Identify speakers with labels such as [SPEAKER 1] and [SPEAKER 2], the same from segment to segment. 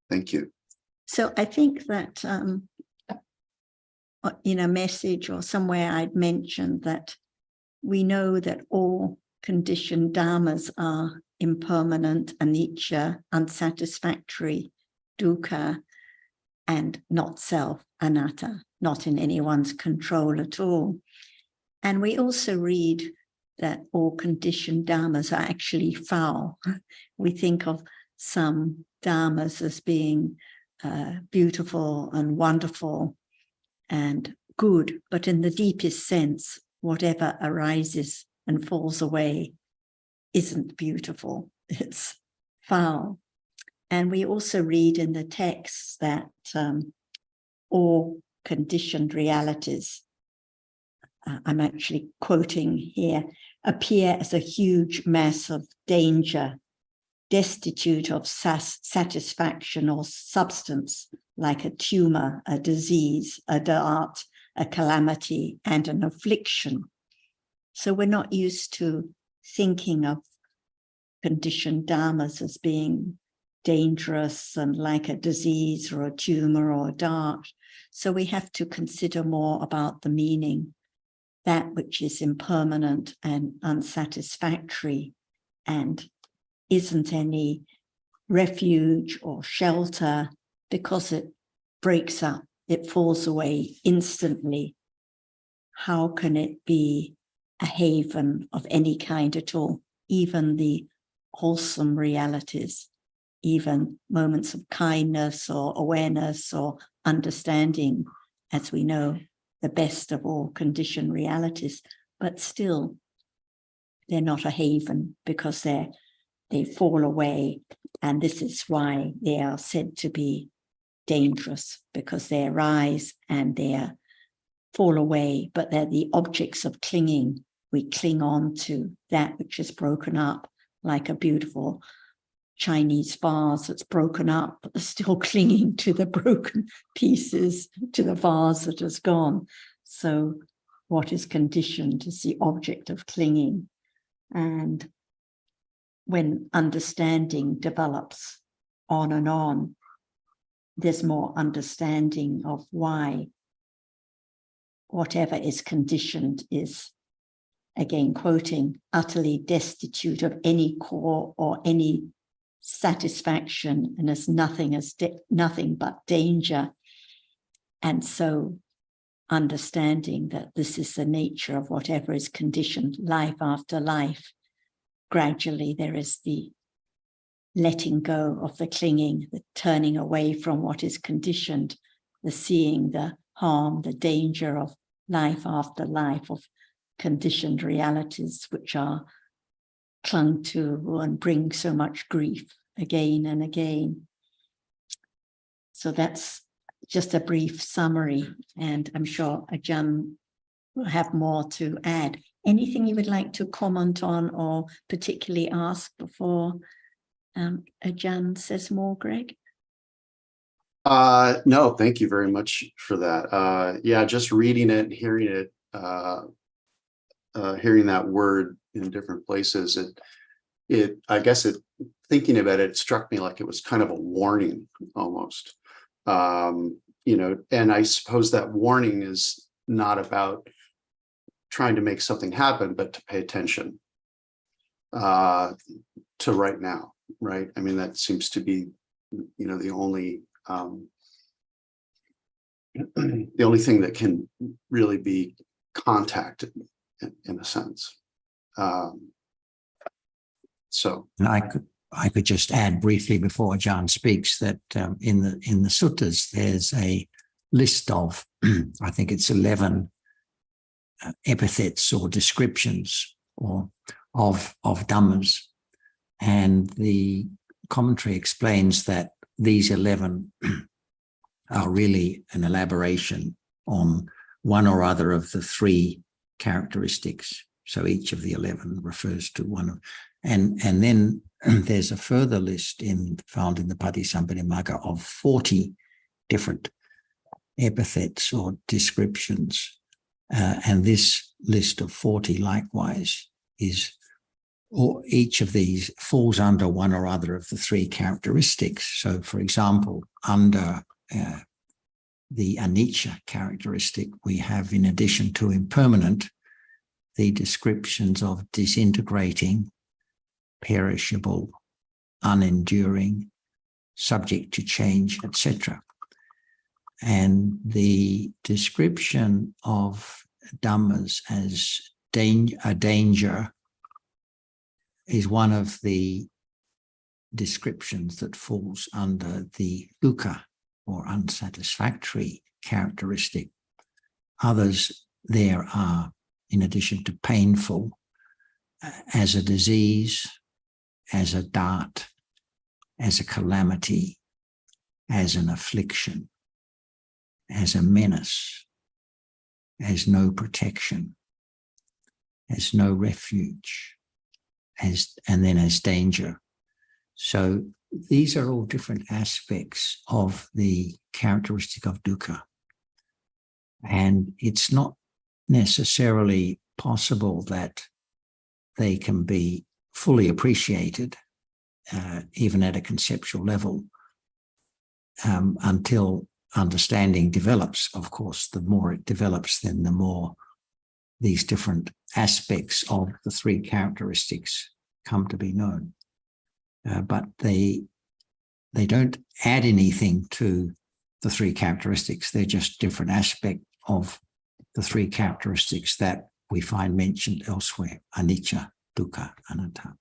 [SPEAKER 1] Thank you.
[SPEAKER 2] So I think that in a message or somewhere I'd mentioned that we know that all conditioned dharmas are impermanent, anicca, unsatisfactory, dukkha, and not self, anatta, not in anyone's control at all. And we also read that all conditioned dharmas are actually foul. We think of some dharmas as being beautiful and wonderful and good, but in the deepest sense, whatever arises and falls away isn't beautiful, it's foul. And we also read in the text that all conditioned realities, I'm actually quoting here, appear as a huge mass of danger, destitute of satisfaction or substance, like a tumor, a disease, a dart, a calamity, and an affliction. So we're not used to thinking of conditioned dharmas as being dangerous and like a disease or a tumor or a dart. So we have to consider more about the meaning, that which is impermanent and unsatisfactory and isn't any refuge or shelter because it breaks up, it falls away instantly. How can it be a haven of any kind at all? Even the wholesome realities, even moments of kindness or awareness or understanding, as we know, the best of all conditioned realities, but still they're not a haven because they fall away. And this is why they are said to be dangerous, because they arise and they fall away, but they're the objects of clinging. We cling on to that which is broken up, like a beautiful Chinese vase that's broken up, but they're still clinging to the broken pieces, to the vase that has gone. So what is conditioned is the object of clinging. And when understanding develops on and on, there's more understanding of why whatever is conditioned is, again quoting, utterly destitute of any core or any satisfaction, and as nothing but danger. And so understanding that this is the nature of whatever is conditioned, life after life, gradually there is the letting go of the clinging, the turning away from what is conditioned, the seeing the harm, the danger of life after life, of conditioned realities which are clung to and bring so much grief again and again. So that's just a brief summary, and I'm sure Ajahn will have more to add. Anything you would like to comment on or particularly ask before Ajahn says more, Greg?
[SPEAKER 1] No, thank you very much for that. Yeah, just reading it, hearing it, hearing that word in different places, thinking about it, it struck me like it was kind of a warning almost. And I suppose that warning is not about trying to make something happen, but to pay attention to right now, right? I mean, that seems to be, the only thing that can really be contacted in a sense. So,
[SPEAKER 3] and I could just add briefly before Ajahn speaks that in the suttas there's a list of I think it's 11 epithets or descriptions or of dhammas, and the commentary explains that these 11 are really an elaboration on one or other of the 3 characteristics. So each of the 11 refers to one of, and then there's a further list found in the Patisampanimagga of 40 different epithets or descriptions. And this list of 40 likewise is or each of these falls under one or other of the three characteristics. So, for example, under the anicca characteristic, we have, in addition to impermanent, the descriptions of disintegrating, perishable, unenduring, subject to change, etc. And the description of dhammas as a danger is one of the descriptions that falls under the dukkha, or unsatisfactory characteristic. Others there are, in addition to painful, as a disease, as a dart, as a calamity, as an affliction, as a menace, as no protection, as no refuge, and then as danger. So these are all different aspects of the characteristic of dukkha. And it's not necessarily possible that they can be fully appreciated, even at a conceptual level, until understanding develops. Of course, the more it develops, then the more these different aspects of the three characteristics come to be known. But they don't add anything to the three characteristics. They're just different aspects of the three characteristics that we find mentioned elsewhere: anicca, dukkha, anatta.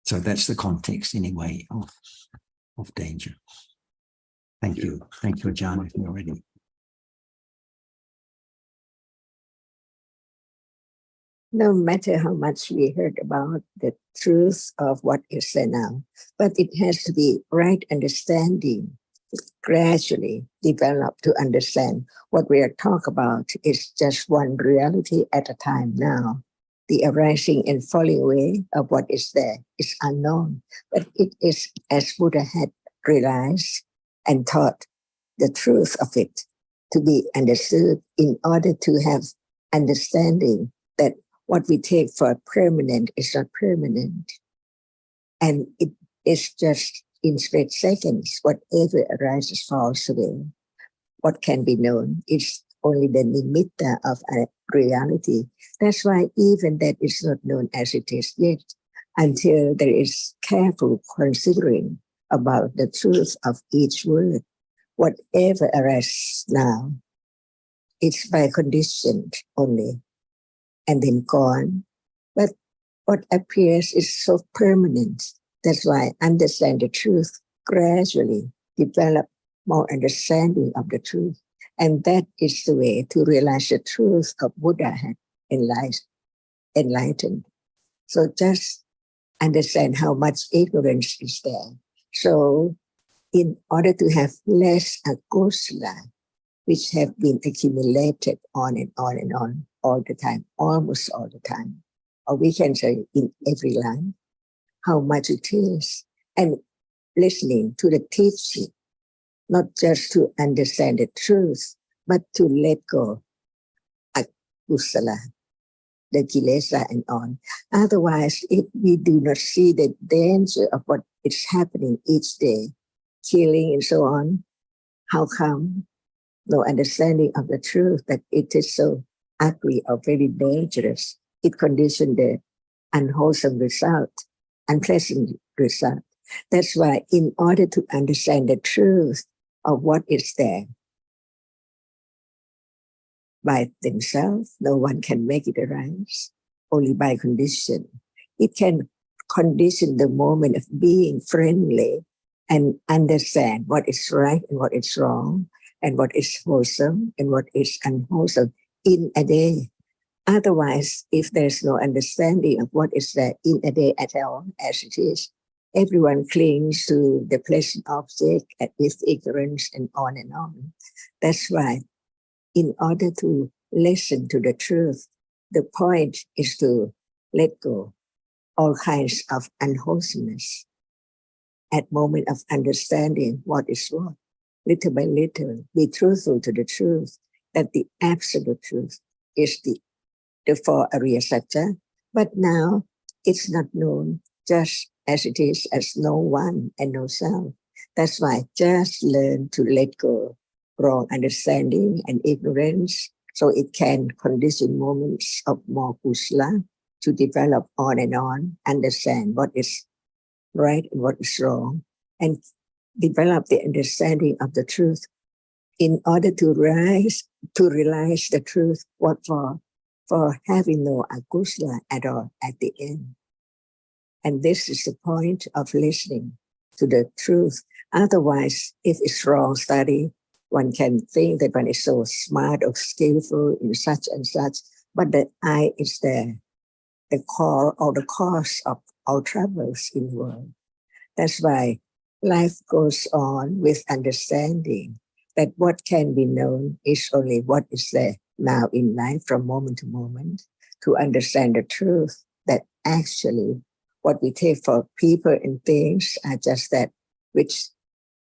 [SPEAKER 3] So that's the context, anyway, of danger. Thank you. Thank you, Ajahn, if you're ready.
[SPEAKER 4] No matter how much we heard about the truth of what is there now, but it has to be right understanding, gradually develop to understand what we are talking about is just one reality at a time now. The arising and falling away of what is there is unknown, but it is, as Buddha had realized and taught, the truth of it to be understood in order to have understanding that what we take for permanent is not permanent. And it is just in split seconds, whatever arises falls away. What can be known is only the nimitta of a reality. That's why even that is not known as it is yet, until there is careful considering about the truth of each word. Whatever arises now, it's by condition only, and then gone. But what appears is so permanent. That's why understand the truth gradually, develop more understanding of the truth. And that is the way to realize the truth of Buddha had enlightened. So just understand how much ignorance is there. So in order to have less akusala, which have been accumulated on and on and on all the time, almost all the time, or we can say in every life, how much it is. And listening to the teaching, not just to understand the truth, but to let go akusala, the kilesa and on. Otherwise, if we do not see the danger of what is happening each day, killing and so on, how come no understanding of the truth that it is so ugly or very dangerous? It conditions the unwholesome result, unpleasant result. That's why in order to understand the truth of what is there, by themselves, no one can make it arise, only by condition. It can condition the moment of being friendly and understand what is right and what is wrong, and what is wholesome and what is unwholesome in a day. Otherwise, if there's no understanding of what is there in a day at all, as it is, everyone clings to the pleasant object with ignorance and on and on. That's why in order to listen to the truth, the point is to let go all kinds of unwholesomeness at moment of understanding what is what. Little by little, be truthful to the truth, that the absolute truth is the four Arya Satya, But now it's not known just as it is as no one and no self. That's why just learn to let go wrong understanding and ignorance so it can condition moments of more kusala to develop on and on, understand what is right and what is wrong, and develop the understanding of the truth in order to realize the truth, what for having no akusala at all at the end. And this is the point of listening to the truth. Otherwise, if it's wrong study, one can think that one is so smart or skillful in such and such, but the I is the core or the cause of our troubles in the world. That's why life goes on with understanding that what can be known is only what is there now in life from moment to moment, to understand the truth that actually what we take for people and things are just that which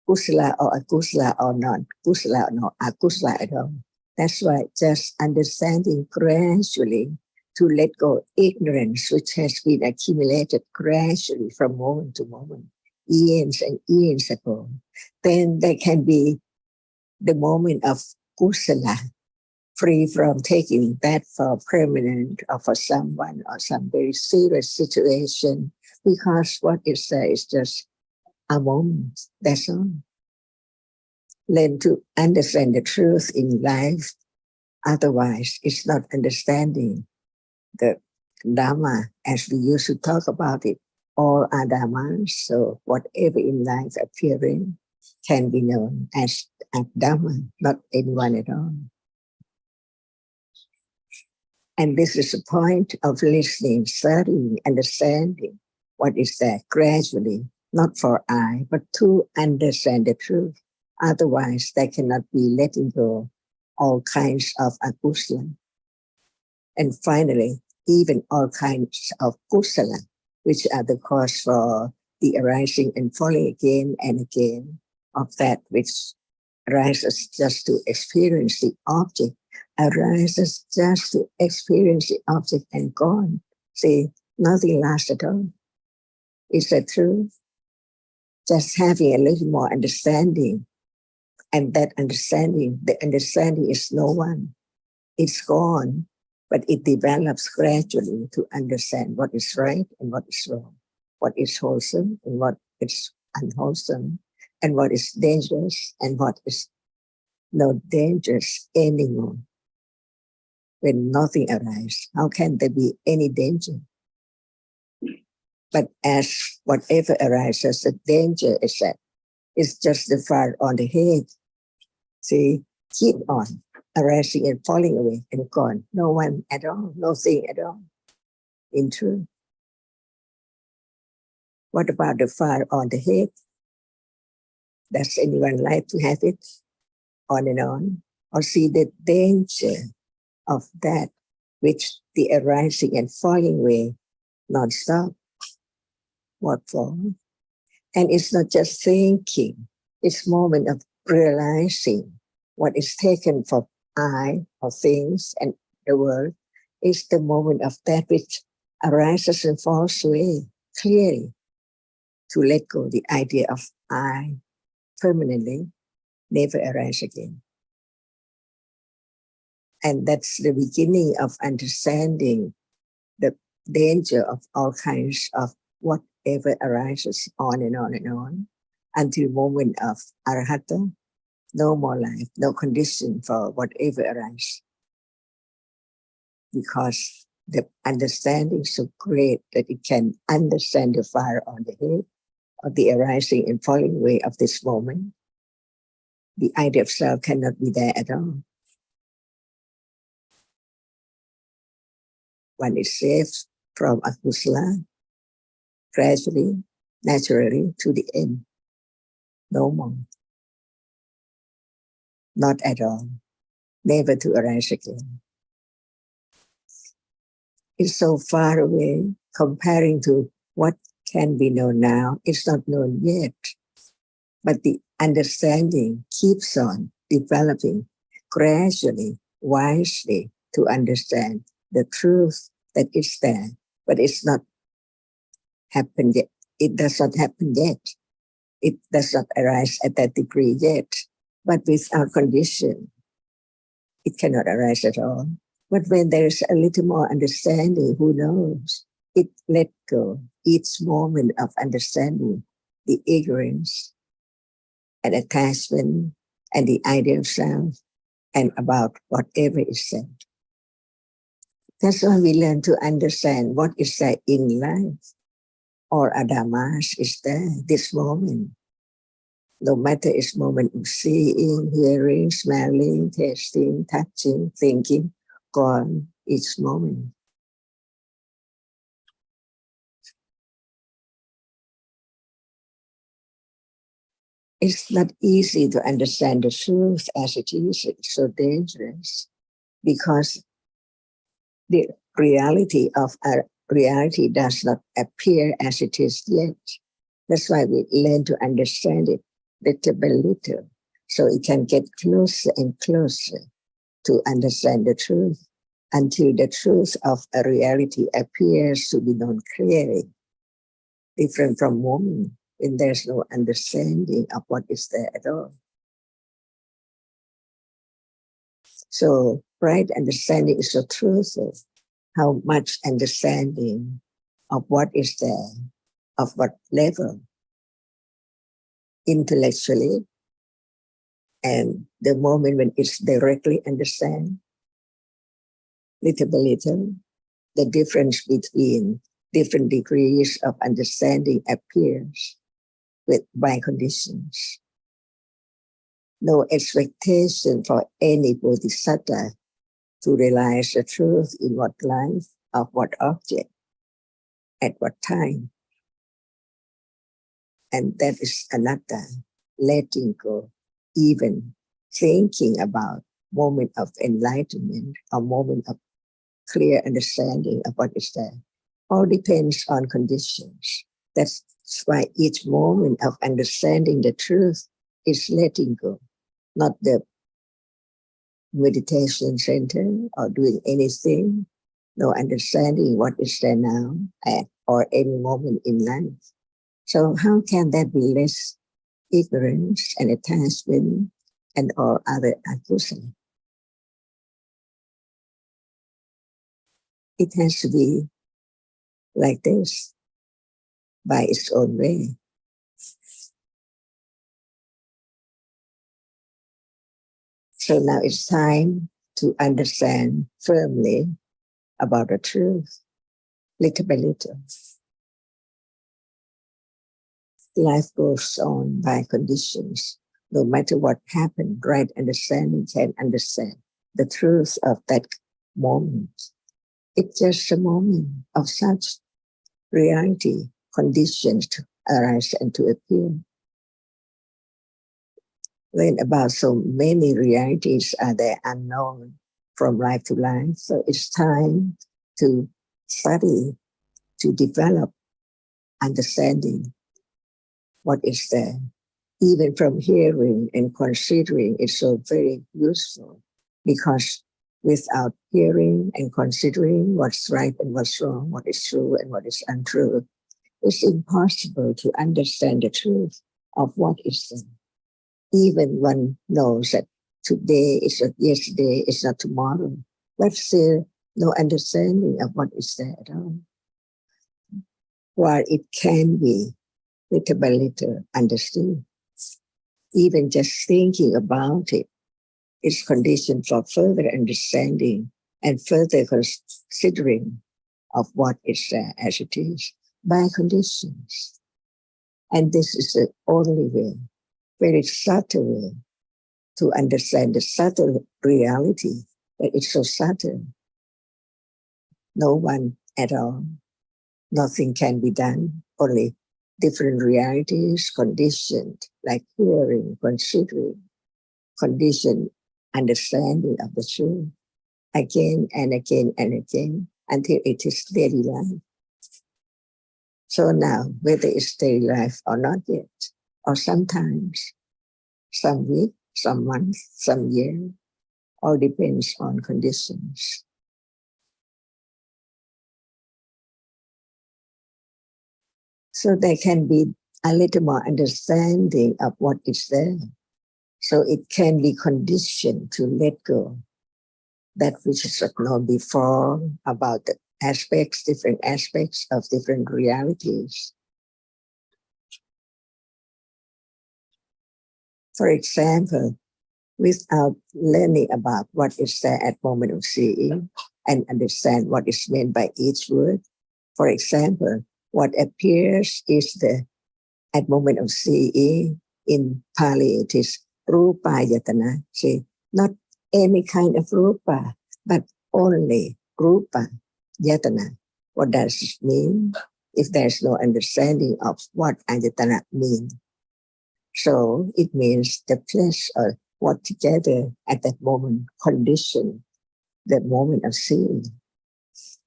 [SPEAKER 4] kusala or akusala or not kusala or not akusala at all. That's why just understanding gradually to let go ignorance which has been accumulated gradually from moment to moment, years and years ago. Then there can be the moment of kusala, free from taking that for permanent or for someone or some very serious situation, because what is there is just a moment, that's all. Learn to understand the truth in life, otherwise it's not understanding the Dhamma as we used to talk about it. All are Dhammas, so whatever in life appearing can be known as Dhamma, not anyone at all. And this is the point of listening, studying, understanding what is there gradually, not for I, but to understand the truth. Otherwise, there cannot be letting go all kinds of akusala. And finally, even all kinds of kusala, which are the cause for the arising and falling again and again of that which arises just to experience the object, arises just to experience the object and gone. See, nothing lasts at all. Is that true? Just having a little more understanding, and that understanding, the understanding is no one. It's gone, but it develops gradually to understand what is right and what is wrong, what is wholesome and what is unwholesome, and what is dangerous and what is not dangerous anymore. When nothing arises, how can there be any danger? But as whatever arises, the danger is that it's just the fire on the head. See, keep on arising and falling away and gone. No one at all, nothing at all. In truth. What about the fire on the head? Does anyone like to have it on and on? Or see the danger of that which the arising and falling away non-stop? What for? And it's not just thinking, it's moment of realizing what is taken for I or things and the world is the moment of that which arises and falls away clearly, to let go the idea of I permanently, never arise again. And that's the beginning of understanding the danger of all kinds of whatever arises on and on and on until moment of arahata, no more life, no condition for whatever arises. Because the understanding is so great that it can understand the fire on the head or the arising and falling away of this moment. The idea of self cannot be there at all. One is saved from akusala gradually, naturally to the end. No more. Not at all. Never to arise again. It's so far away comparing to what can be known now. It's not known yet. But the understanding keeps on developing gradually, wisely to understand the truth that is there but it's not happened yet. It does not happen yet. It does not arise at that degree yet. But without condition, it cannot arise at all. But when there is a little more understanding, who knows? It let go each moment of understanding the ignorance and attachment and the idea of self and about whatever is said. That's why we learn to understand what is there in life. Or Dhammas is there, this moment. No matter it's moment of seeing, hearing, smelling, tasting, touching, thinking, gone each moment. It's not easy to understand the truth as it is. It's so dangerous because the reality of our reality does not appear as it is yet. That's why we learn to understand it little by little, so it can get closer and closer to understand the truth until the truth of a reality appears to be known clearly, different from moment when there's no understanding of what is there at all. So right understanding is so truthful. How much understanding of what is there, of what level, intellectually, and the moment when it's directly understand, little by little, the difference between different degrees of understanding appears by conditions. No expectation for any bodhisattva to realize the truth in what life, of what object, at what time. And that is anatta, letting go, even thinking about moment of enlightenment, a moment of clear understanding of what is there. All depends on conditions. That's why each moment of understanding the truth is letting go, not the meditation center or doing anything, no understanding what is there now or any moment in life. So how can that be less ignorance and attachment and all other accusation? It has to be like this, by its own way. So now it's time to understand firmly about the truth, little by little. Life goes on by conditions. No matter what happened, right understanding can understand the truth of that moment. It's just a moment of such reality, conditions to arise and to appear. Then about so many realities are there unknown from life to life. So it's time to study, to develop understanding what is there. Even from hearing and considering is so very useful, because without hearing and considering what's right and what's wrong, what is true and what is untrue, it's impossible to understand the truth of what is there. Even one knows that today is not yesterday, is not tomorrow, but still no understanding of what is there at all. While it can be little by little understood, even just thinking about it is conditioned for further understanding and further considering of what is there as it is by conditions. And this is the only way, very subtle way, to understand the subtle reality, that it's so subtle. No one at all, nothing can be done, only different realities conditioned, like hearing, considering, conditioned understanding of the truth, again and again and again, until it is daily life. So now, whether it's daily life or not yet, or sometimes, some week, some month, some year, all depends on conditions. So there can be a little more understanding of what is there. So it can be conditioned to let go that which is known before about the aspects, different aspects of different realities. For example, without learning about what is there at moment of seeing and understand what is meant by each word. For example, what appears is the at moment of seeing in Pali it is rupa yatana. See, not any kind of rupa, but only rupa yatana. What does it mean? If there's no understanding of what ayatana means. So it means the place or what together at that moment condition, the moment of seeing.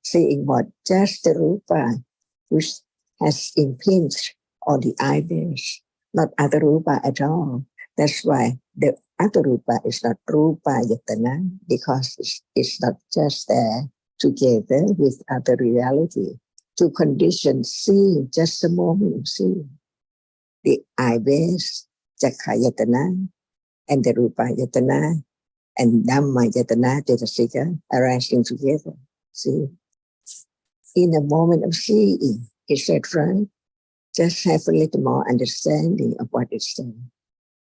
[SPEAKER 4] Seeing what just the rupa which has impinged on the eyelids, not other rupa at all. That's why the other rupa is not rupa yatana, because it's not just there together with other reality to condition seeing just the moment of seeing. The eyelids, Chakkhayatana, and the Rupa Yatana, and Dhamma Yatana, Tetasika, arising together. See, in a moment of seeing, is that right? Just have a little more understanding of what is there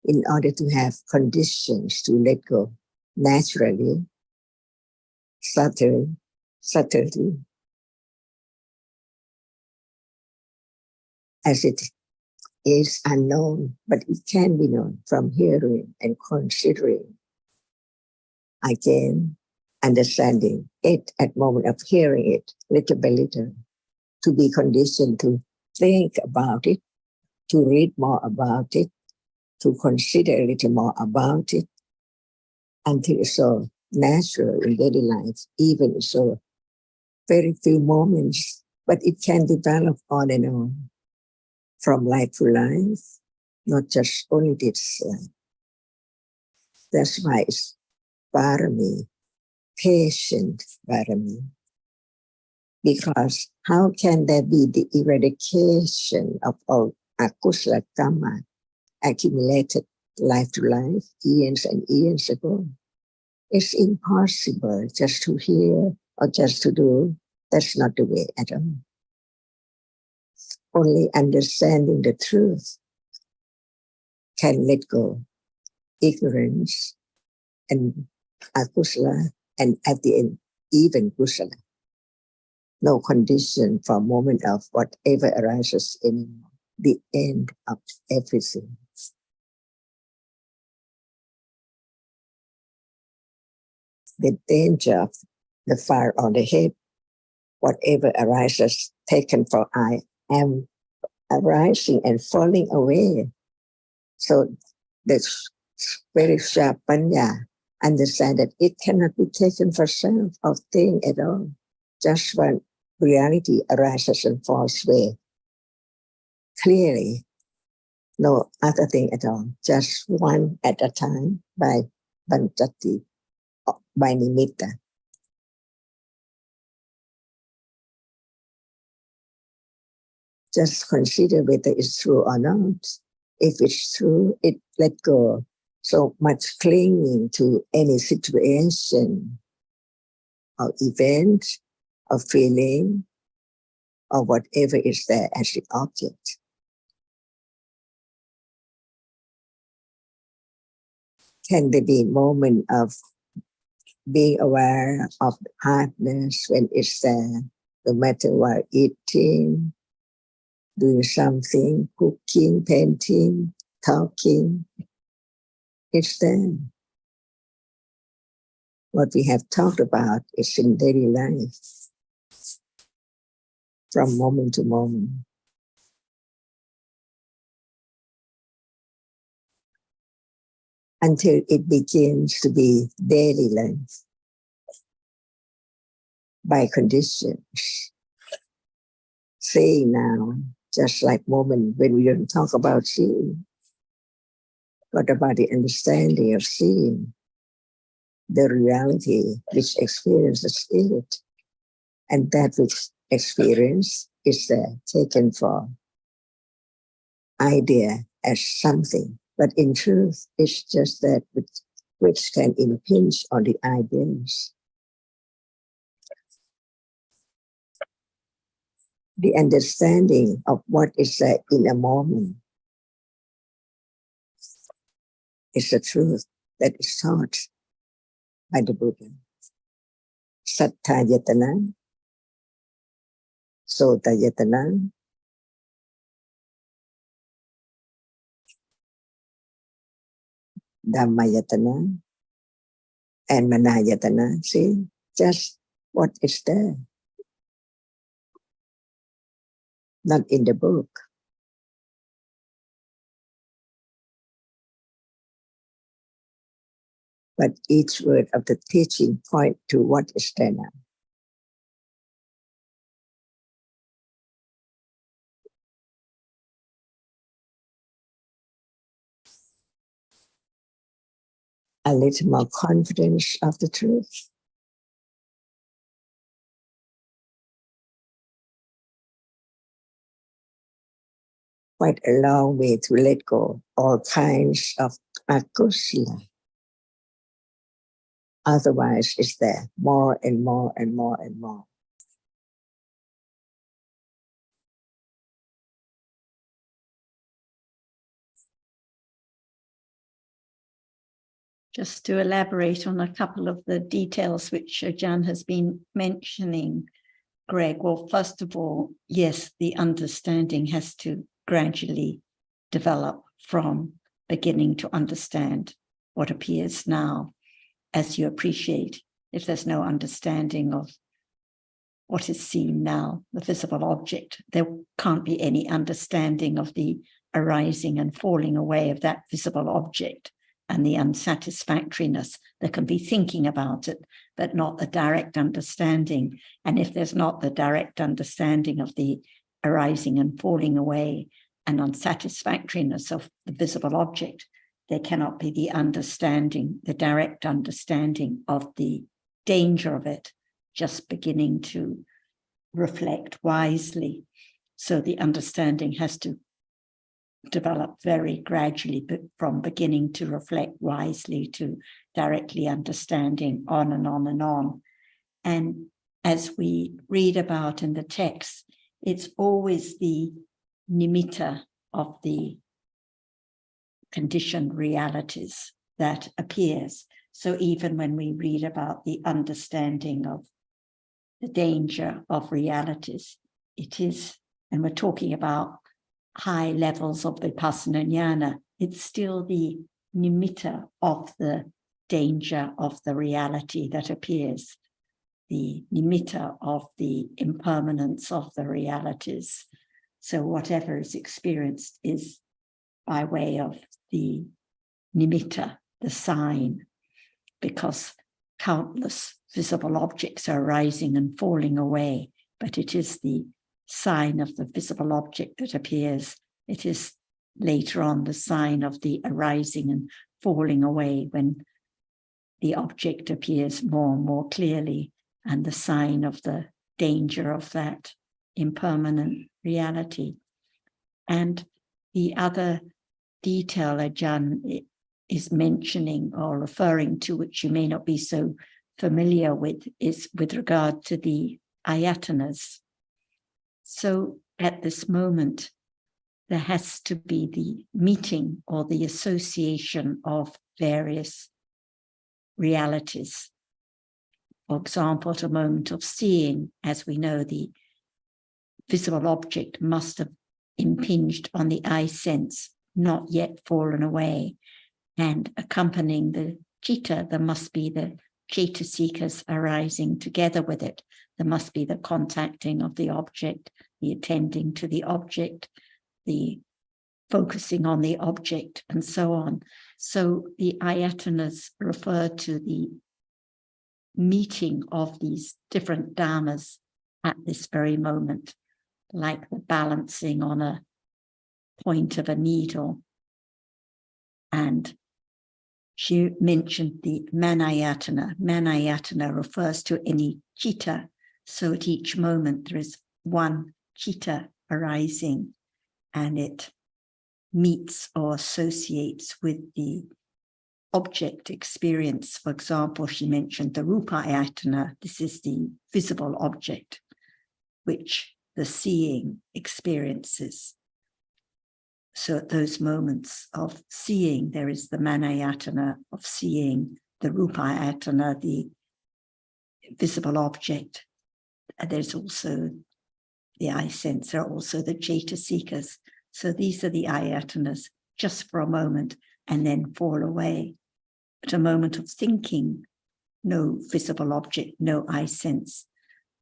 [SPEAKER 4] in order to have conditions to let go naturally, subtly, as it is unknown, but it can be known from hearing and considering. Again, understanding it at moment of hearing it, little by little, to be conditioned to think about it, to read more about it, to consider a little more about it, until it's so natural in daily life, even so very few moments, but it can develop on and on. From life to life, not just only this life. That's why it's Parami, patient Parami. Because how can there be the eradication of all akusala karma accumulated life to life, years and years ago? It's impossible just to hear or just to do. That's not the way at all. Only understanding the truth can let go ignorance and akusala, and at the end, even kusala. No condition for a moment of whatever arises anymore. The end of everything. The danger of the fire on the head, whatever arises, taken for I am arising and falling away. So the very sharp panya understand that it cannot be taken for self or thing at all. Just when reality arises and falls away. Clearly, no other thing at all. Just one at a time by Banjati, by Nimitta. Just consider whether it's true or not. If it's true, it let go. So much clinging to any situation or event or feeling or whatever is there as the object. Can there be a moment of being aware of the hardness when it's there, no matter what, eating, doing something, cooking, painting, talking, it's there. What we have talked about is in daily life, from moment to moment. Until it begins to be daily life by conditions. Saying now, just like moment when we don't talk about seeing, what about the understanding of seeing? The reality which experiences it, and that which experience is taken for idea as something, but in truth, it's just that which can impinge on the ideas. The understanding of what is there in a moment is the truth that is taught by the Buddha. Sattha yatana, sota yatana, Dhamma yatana, and mana yatana. See, just what is there, not in the book. But each word of the teaching point to what is there now. A little more confidence of the truth. Quite a long way to let go all kinds of akusala. Otherwise, it's there more and more and more and more.
[SPEAKER 2] Just to elaborate on a couple of the details which Jan has been mentioning, Greg. Well, first of all, yes, the understanding has to gradually develop from beginning to understand what appears now. As you appreciate, if there's no understanding of what is seen now, the visible object, there can't be any understanding of the arising and falling away of that visible object and the unsatisfactoriness. There can be thinking about it, but not the direct understanding. And if there's not the direct understanding of the arising and falling away and unsatisfactoriness of the visible object, there cannot be the understanding, the direct understanding of the danger of it, just beginning to reflect wisely. So the understanding has to develop very gradually, but from beginning to reflect wisely to directly understanding, on and on and on. And as we read about in the text, it's always the nimitta of the conditioned realities that appears. So even when we read about the understanding of the danger of realities, it is, and we're talking about high levels of vipassana jnana, it's still the nimitta of the danger of the reality that appears, the nimitta of the impermanence of the realities. So whatever is experienced is by way of the nimitta, the sign, because countless visible objects are rising and falling away, but it is the sign of the visible object that appears. It is later on the sign of the arising and falling away when the object appears more and more clearly, and the sign of the danger of that impermanent reality. And the other detail Ajahn is mentioning or referring to, which you may not be so familiar with, is with regard to the ayatanas. So at this moment, there has to be the meeting or the association of various realities. For example, at a moment of seeing, as we know, the visible object must have impinged on the eye sense, not yet fallen away. And accompanying the citta, there must be the cetasikas arising together with it. There must be the contacting of the object, the attending to the object, the focusing on the object, and so on. So the ayatanas refer to the meeting of these different dhammas at this very moment, like the balancing on a point of a needle. And she mentioned the manayatana. Manayatana refers to any citta. So at each moment there is one citta arising, and it meets or associates with the object experience. For example, she mentioned the rupa ayatana. This is the visible object which the seeing experiences. So at those moments of seeing, there is the manayatana of seeing, the rupa ayatana, the visible object. And there's also the eye sense, there are also the cetasikas. So these are the ayatanas just for a moment and then fall away. At a moment of thinking, no visible object, no eye sense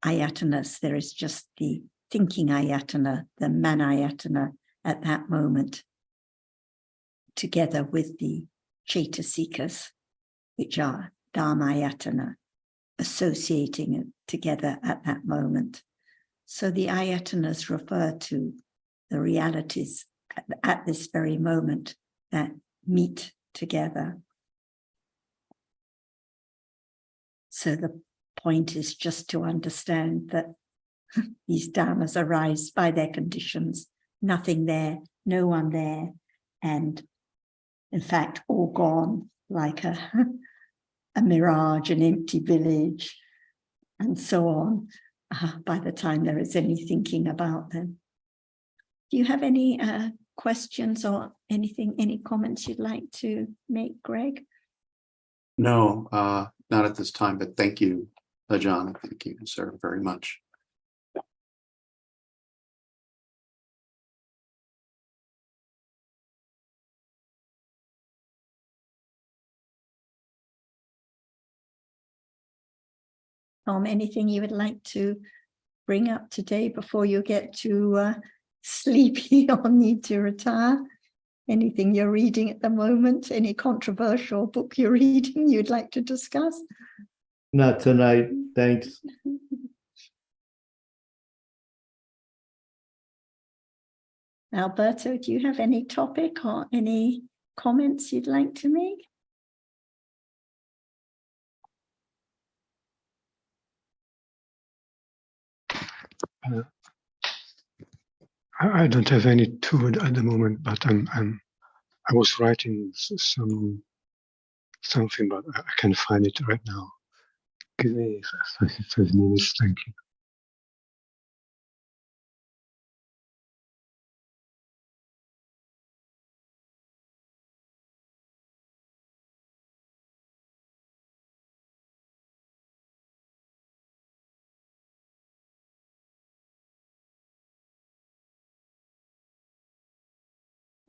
[SPEAKER 2] ayatanas. There is just the thinking ayatana, the manayatana at that moment, together with the cetasikas, which are dhammayatana, associating it together at that moment. So the ayatanas refer to the realities at this very moment that meet together. So the point is just to understand that these dhammas arise by their conditions, nothing there, no one there, and in fact, all gone like a mirage, an empty village, and so on, by the time there is any thinking about them. Do you have any questions or anything, any comments you'd like to make, Greg?
[SPEAKER 1] No, not at this time, but thank you, Ajahn. Thank you, Sarah, very much.
[SPEAKER 2] Tom, anything you would like to bring up today before you get too sleepy or need to retire? Anything you're reading at the moment? Any controversial book you're reading you'd like to discuss?
[SPEAKER 5] Not tonight, thanks.
[SPEAKER 2] Alberto, do you have any topic or any comments you'd like to make?
[SPEAKER 6] I don't have any tool at the moment, but I was writing something, but I can't find it right now. Give me 5 minutes, thank you.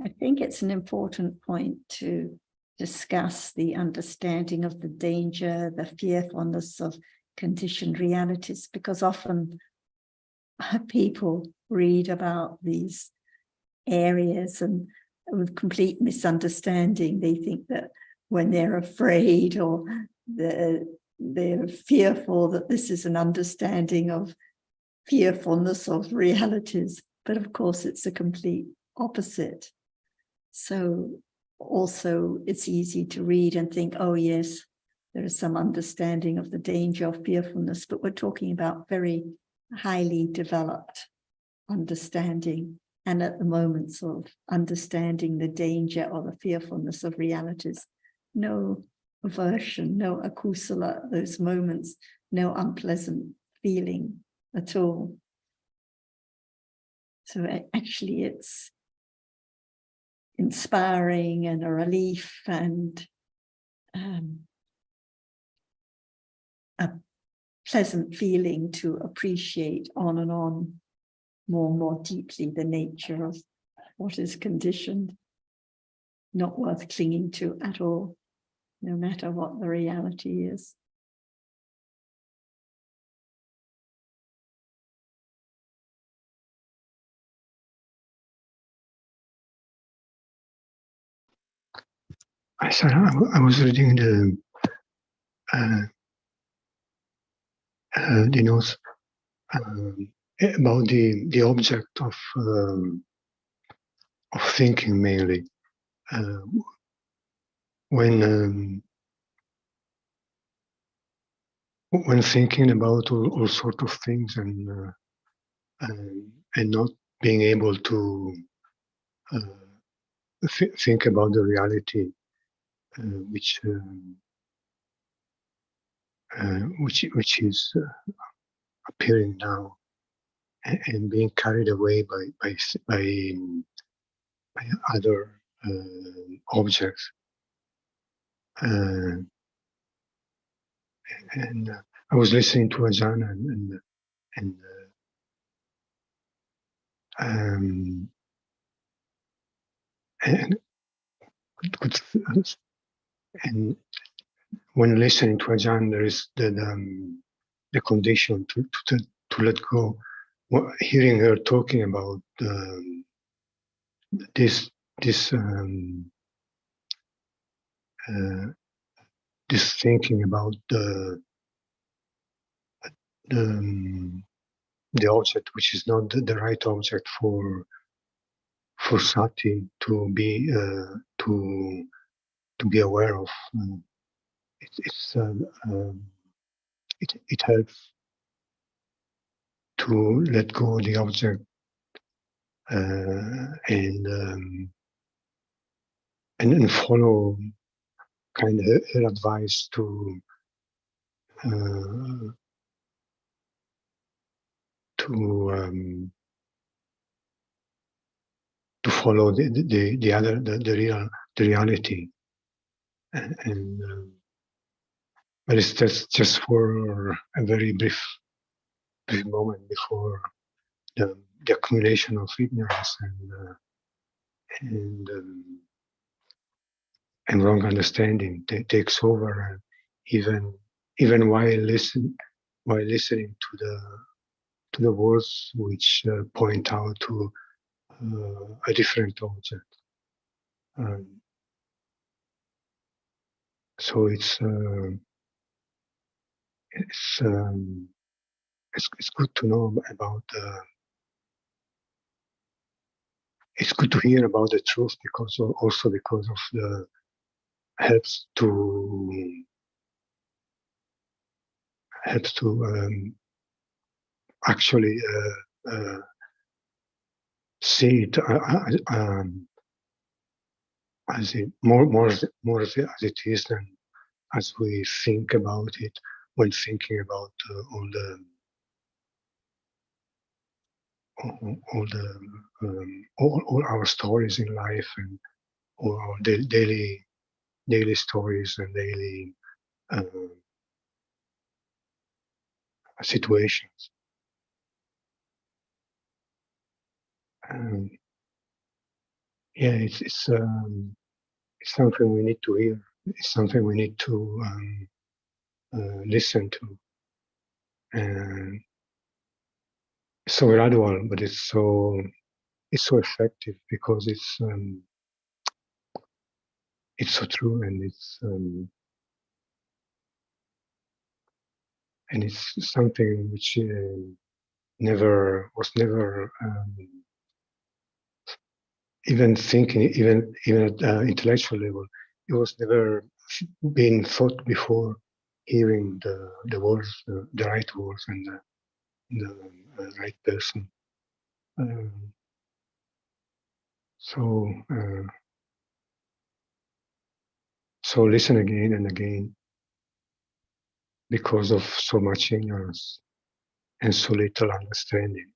[SPEAKER 2] I think it's an important point to discuss the understanding of the danger, the fearfulness of conditioned realities, because often people read about these areas and with complete misunderstanding. They think that when they're afraid or they're fearful, that this is an understanding of fearfulness of realities. But of course, it's a complete opposite. So also it's easy to read and think, oh yes, there is some understanding of the danger of fearfulness, but we're talking about very highly developed understanding. And at the moments of understanding the danger or the fearfulness of realities, no aversion, no akusala, those moments, no unpleasant feeling at all. So actually it's inspiring and a relief and a pleasant feeling to appreciate on and on more and more deeply the nature of what is conditioned, not worth clinging to at all, no matter what the reality is.
[SPEAKER 6] I was reading the notes about the object of thinking mainly. When thinking about all sorts of things and not being able to think about the reality which is appearing now, and being carried away by other objects, and I was listening to Ajahn and and when listening to Ajahn, there is the condition to let go. Hearing her talking about this thinking about the object, which is not the right object for sati to be aware of. It helps to let go of the object and follow kind of her advice to follow the reality, but it's just for a very brief moment before the accumulation of ignorance and wrong understanding takes over, even while listening to the words which point out to a different object. So it's good to know about it's good to hear about the truth, because of the helps to actually see it as it is, than as we think about it when thinking about all our stories in life, and all our daily stories and daily situations. It's something we need to hear. It's something we need to listen to. And it's so gradual, but it's so effective, because it's so true, and it's something which never even thinking, even at intellectual level, it was never been thought before hearing the words, the right words, and the right person. So listen again and again, because of so much ignorance and so little understanding.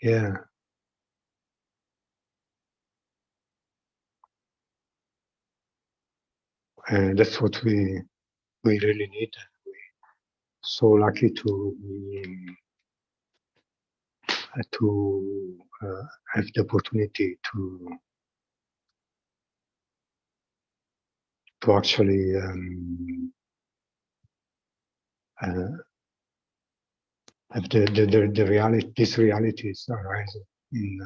[SPEAKER 6] Yeah. And that's what we really need. We're so lucky to have the opportunity to actually have the reality. These realities arising in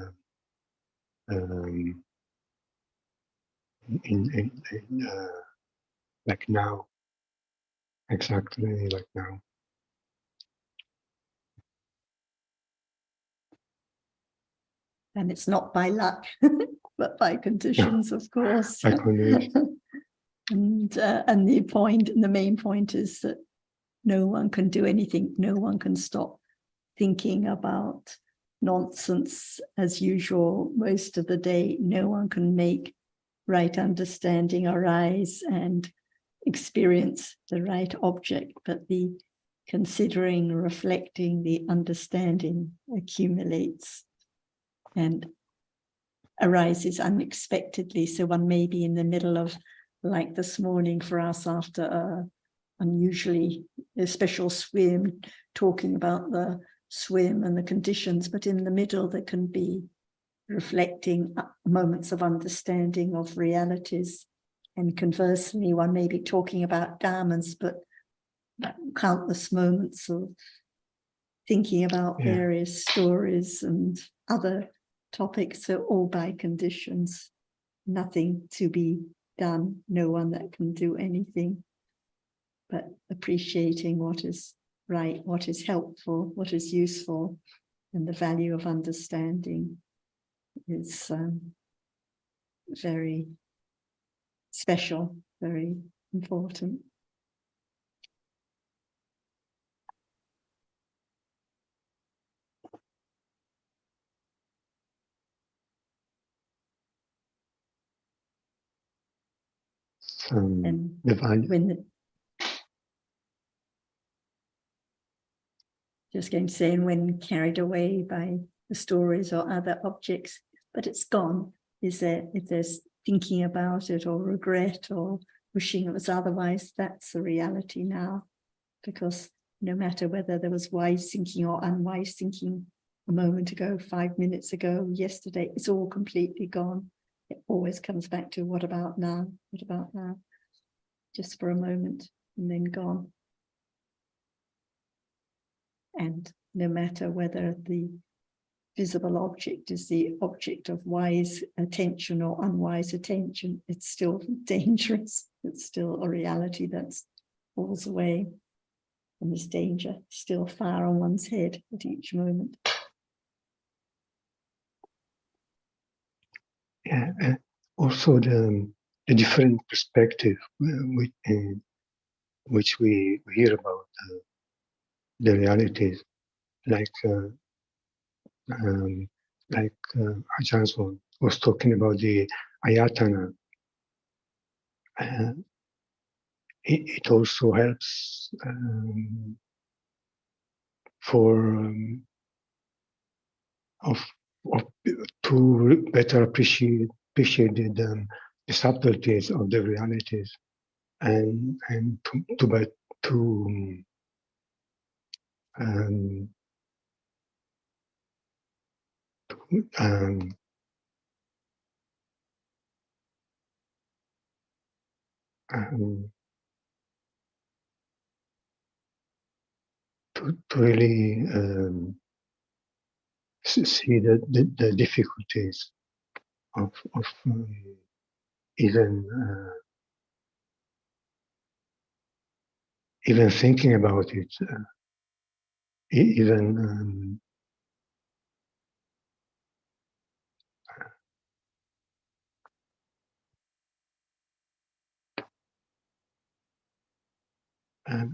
[SPEAKER 6] like now, exactly like now.
[SPEAKER 2] And it's not by luck, but by conditions, of course.
[SPEAKER 6] By conditions.
[SPEAKER 2] And the main point is that no one can do anything. No one can stop thinking about nonsense as usual most of the day. No one can make right understanding arise and experience the right object, but the considering, reflecting, the understanding accumulates and arises unexpectedly. So one may be in the middle of, like this morning for us after a unusually a special swim, talking about the swim and the conditions, but in the middle there can be reflecting moments of understanding of realities. And conversely, one may be talking about dhammas, but countless moments of thinking about various stories and other topics. So all by conditions, nothing to be done, no one that can do anything, but appreciating what is right, what is helpful, what is useful, and the value of understanding is very special, very important. And
[SPEAKER 6] The value.
[SPEAKER 2] when just going to say, and when carried away by the stories or other objects, but it's gone. Is there, if there's thinking about it or regret or wishing it was otherwise, that's the reality now. Because no matter whether there was wise thinking or unwise thinking a moment ago, 5 minutes ago, yesterday, it's all completely gone. It always comes back to what about now? What about now? Just for a moment and then gone. And no matter whether the visible object is the object of wise attention or unwise attention, it's still dangerous. It's still a reality that falls away. And there's danger still far on one's head at each moment.
[SPEAKER 6] Yeah, also the different perspective which we hear about the realities, like Ajahn was talking about the ayatana. It also helps for to better appreciate the subtleties of the realities, and to really see the difficulties of even thinking about it, even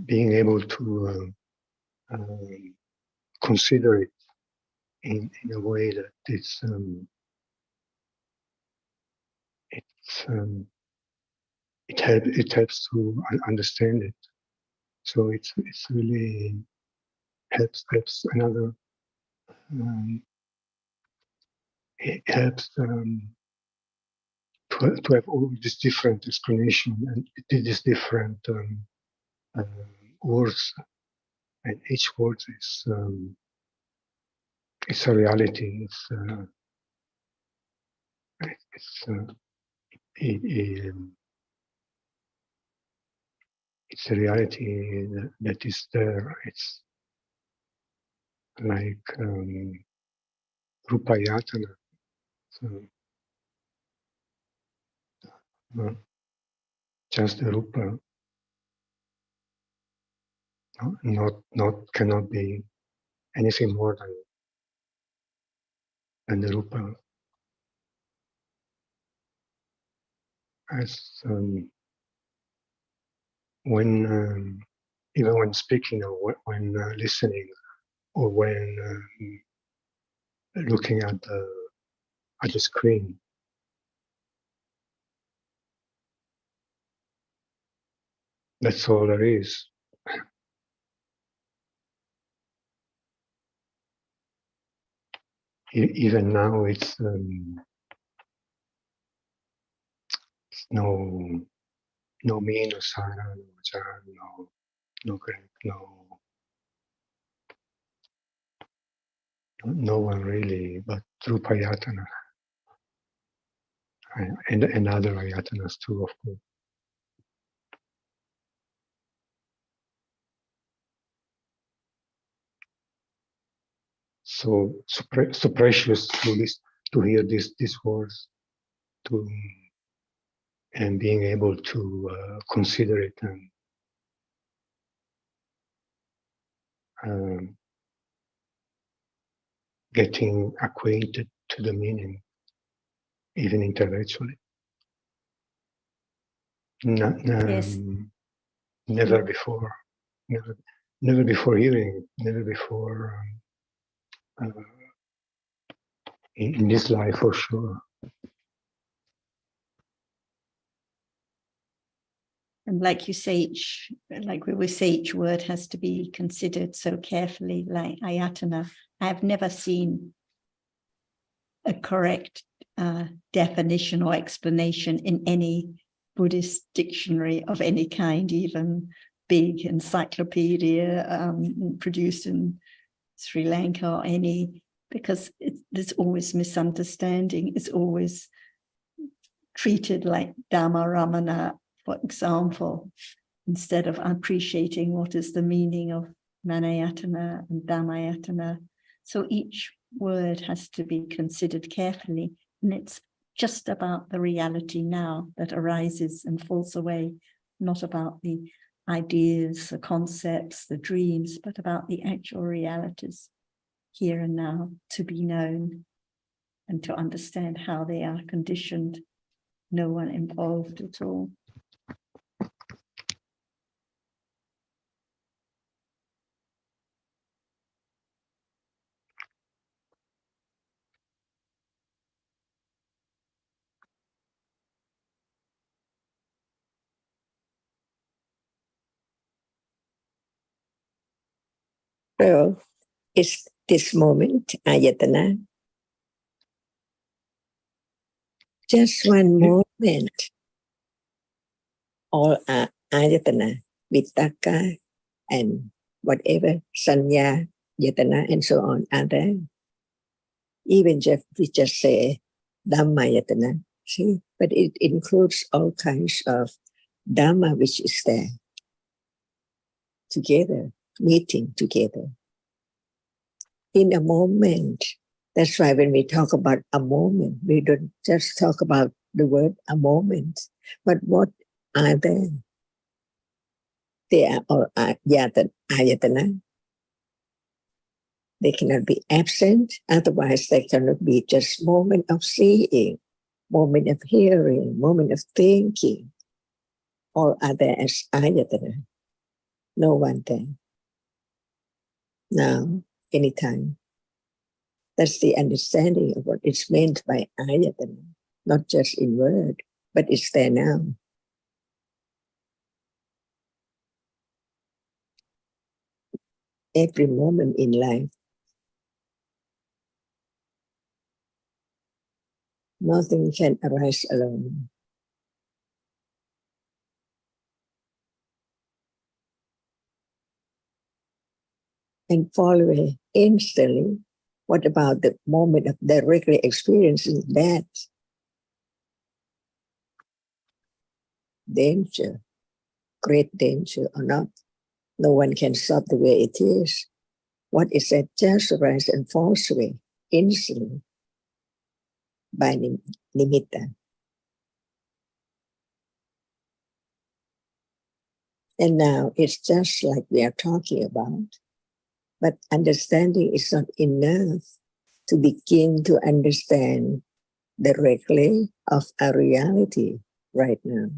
[SPEAKER 6] being able to consider it in a way that it helps to understand it. So it's really helps another. It helps to have all this different explanation and this different words, and each word is it's a reality. It's a reality that is there. It's like Rupayatana. So, just the Rupa, not cannot be anything more than the Rupa. As when even when speaking or when listening or when looking at the screen. That's all there is. Even now, it's no me, no Sarah, no Jan, no Greg, no one really, but through Payatana and other Ayatanas too, of course. So precious to hear these words, and being able to consider it and getting acquainted to the meaning, even intellectually.
[SPEAKER 2] Yes.
[SPEAKER 6] Never before, never before hearing, never before in this life for sure.
[SPEAKER 2] And like you say, like we say, each word has to be considered so carefully, like ayatana. I have never seen a correct definition or explanation in any Buddhist dictionary of any kind, even big encyclopedia produced in Sri Lanka or any, because there's always misunderstanding. It's always treated like Dhamma Ramana, for example, instead of appreciating what is the meaning of Manayatana and Dhammayatana. So each word has to be considered carefully, and it's just about the reality now that arises and falls away, not about the ideas, the concepts, the dreams, but about the actual realities here and now to be known and to understand how they are conditioned. No one involved at all.
[SPEAKER 4] So is this moment, ayatana, just one moment, all are ayatana, vitaka, and whatever, sanya, yatana, and so on are there. Even if we just say Dhammayatana, see, but it includes all kinds of Dhamma which is there together, meeting together. In a moment, that's why when we talk about a moment, we don't just talk about the word a moment, but what are they? They are all ayatana. They cannot be absent, otherwise they cannot be just moment of seeing, moment of hearing, moment of thinking. All are there as ayatana. No one thing. Now, anytime. That's the understanding of what is meant by ayatana, not just in word, but it's there now. Every moment in life. Nothing can arise alone. And following instantly, what about the moment of directly experiencing that? Danger, great danger or not, no one can stop the way it is. What is that just arise and falls away instantly by nimitta. And now it's just like we are talking about, but understanding is not enough to begin to understand directly of a reality right now.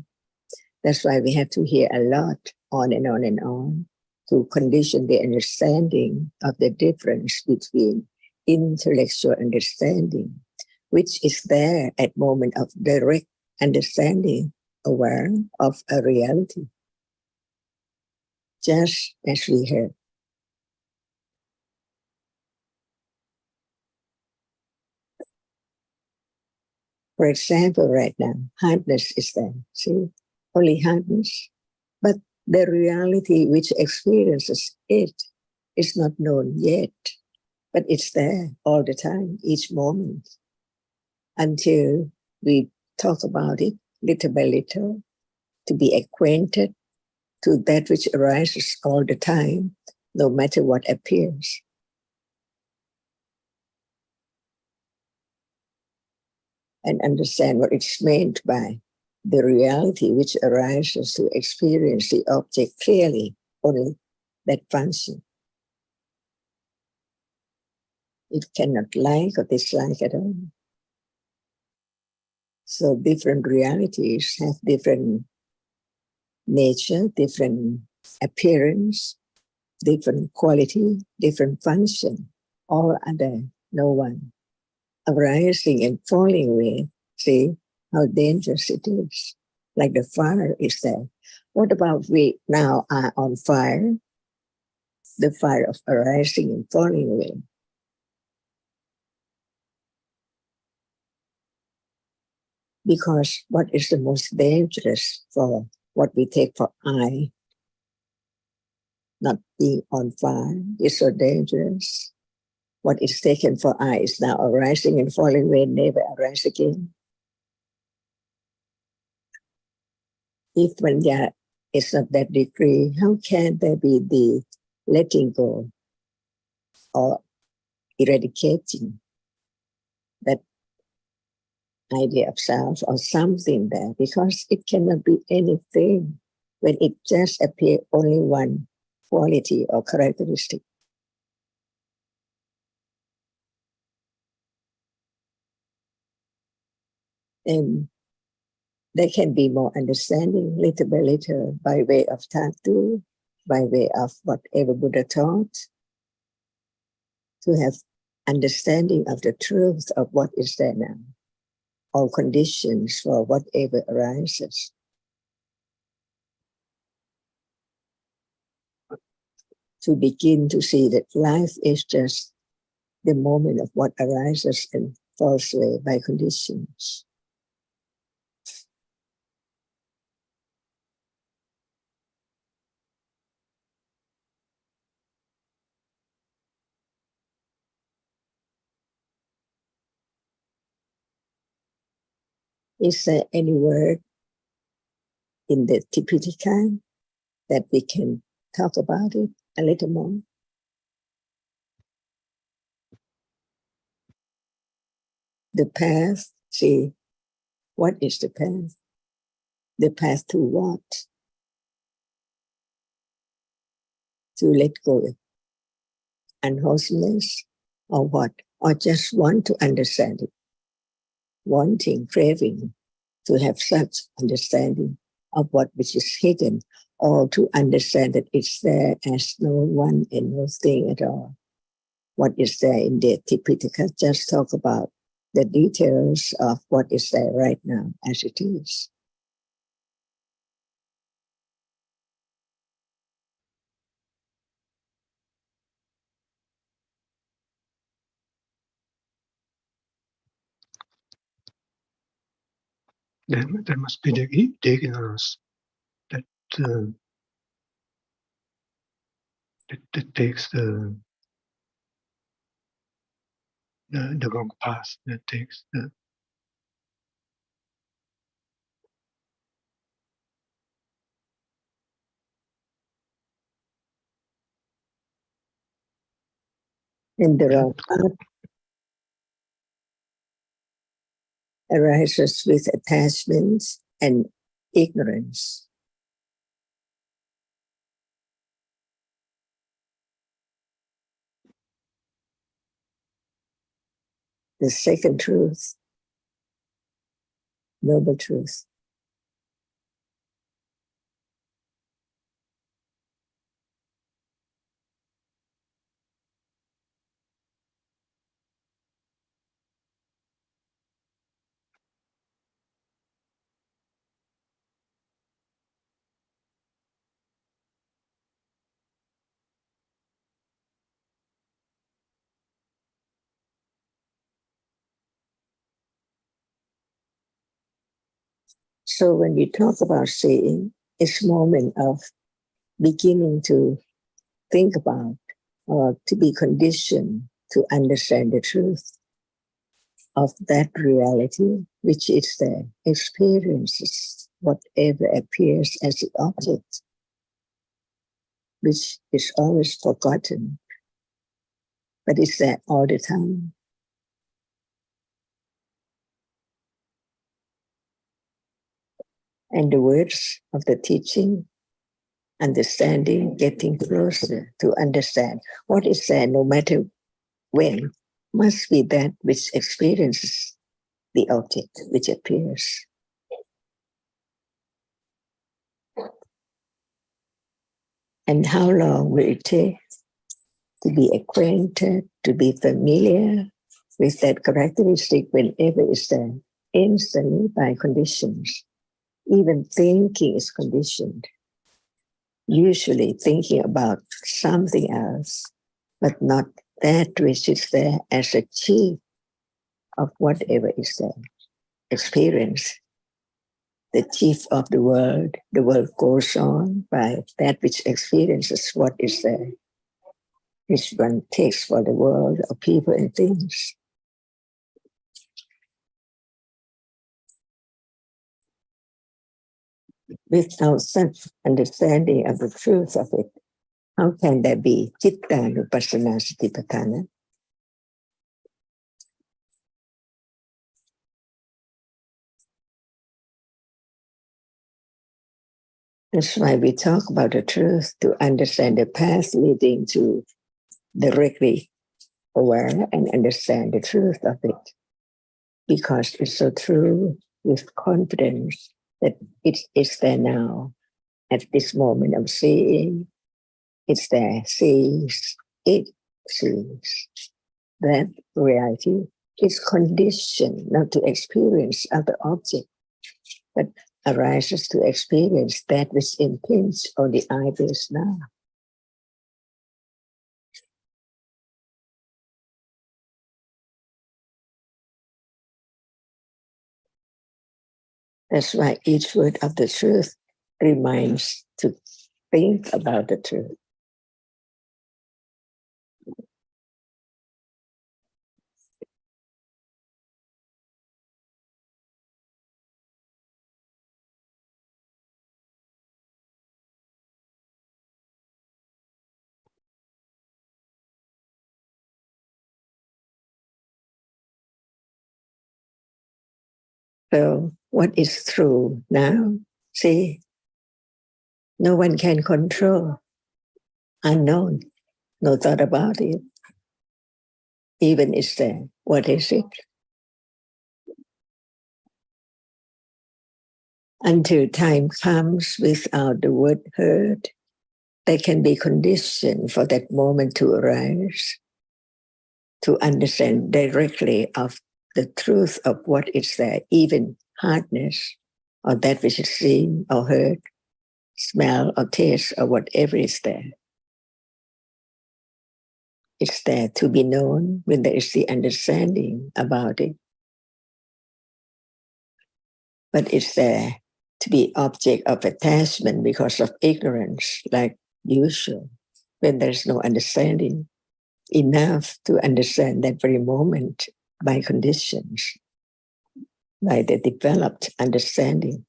[SPEAKER 4] That's why we have to hear a lot on and on and on. to condition the understanding of the difference between intellectual understanding, which is there at moment of direct understanding, aware of a reality, just as we heard. For example, right now, hardness is there. See, only hardness. But the reality which experiences it is not known yet, but it's there all the time, each moment, until we talk about it little by little, to be acquainted to that which arises all the time, no matter what appears. And understand what it's meant by the reality which arises to experience the object clearly, only that function. It cannot like or dislike at all. So different realities have different nature, different appearance, different quality, different function. All are there, no one. Arising and falling away, see how dangerous it is. Like the fire is there. What about we now are on fire? The fire of arising and falling away. Because what is the most dangerous for what we take for I, not being on fire, is so dangerous. What is taken for I is now arising and falling away, never arise again. If Vanya is of that degree, how can there be the letting go or eradicating that idea of self or something there? Because it cannot be anything when it just appears only one quality or characteristic. And there can be more understanding little by little by way of tattoo, by way of whatever Buddha taught, to have understanding of the truth of what is there now, all conditions for whatever arises. To begin to see that life is just the moment of what arises and falls away by conditions. Is there any word in the Tipitaka that we can talk about it a little more? The path, see, what is the path? The path to what? To let go of unwholesomeness or what? Or just want to understand it, wanting, craving to have such understanding of what which is hidden, or to understand that it's there as no one and no thing at all. What is there in the Tipitaka? Just talk about the details of what is there right now as it is.
[SPEAKER 6] There must be the ignorance that that takes the wrong path, that takes the
[SPEAKER 4] And the wrong path arises with attachments and ignorance. The second truth, noble truth. So when we talk about seeing, it's a moment of beginning to think about or to be conditioned to understand the truth of that reality, which is the experiences, whatever appears as the object, which is always forgotten, but it's there all the time. And the words of the teaching, understanding, getting closer to understand what is there no matter when, must be that which experiences the object which appears. And how long will it take to be acquainted, to be familiar with that characteristic whenever it's there? Instantly by conditions. Even thinking is conditioned. Usually thinking about something else, but not that which is there as a chief of whatever is there. Experience, the chief of the world goes on by that which experiences what is there, which one takes for the world of people and things. Without such understanding of the truth of it, how can there be Citta-nupassana Satipatthana? That's why we talk about the truth, to understand the path leading to directly aware and understand the truth of it. Because it's so true with confidence that it is there now. At this moment of seeing, it's there, sees, it sees. That reality is conditioned not to experience other object, but arises to experience that which impinges on the eyes now. That's why each word of the truth reminds to think about the truth. So what is true now? See, no one can control. Unknown, no thought about it. Even is there. What is it? Until time comes without the word heard, there can be condition for that moment to arise, to understand directly of the truth of what is there, even hardness, or that which is seen or heard, smell or taste, or whatever is there. It's there to be known when there is the understanding about it. But it's there to be object of attachment because of ignorance, like usual, when there's no understanding enough to understand that very moment by conditions, by the developed understanding.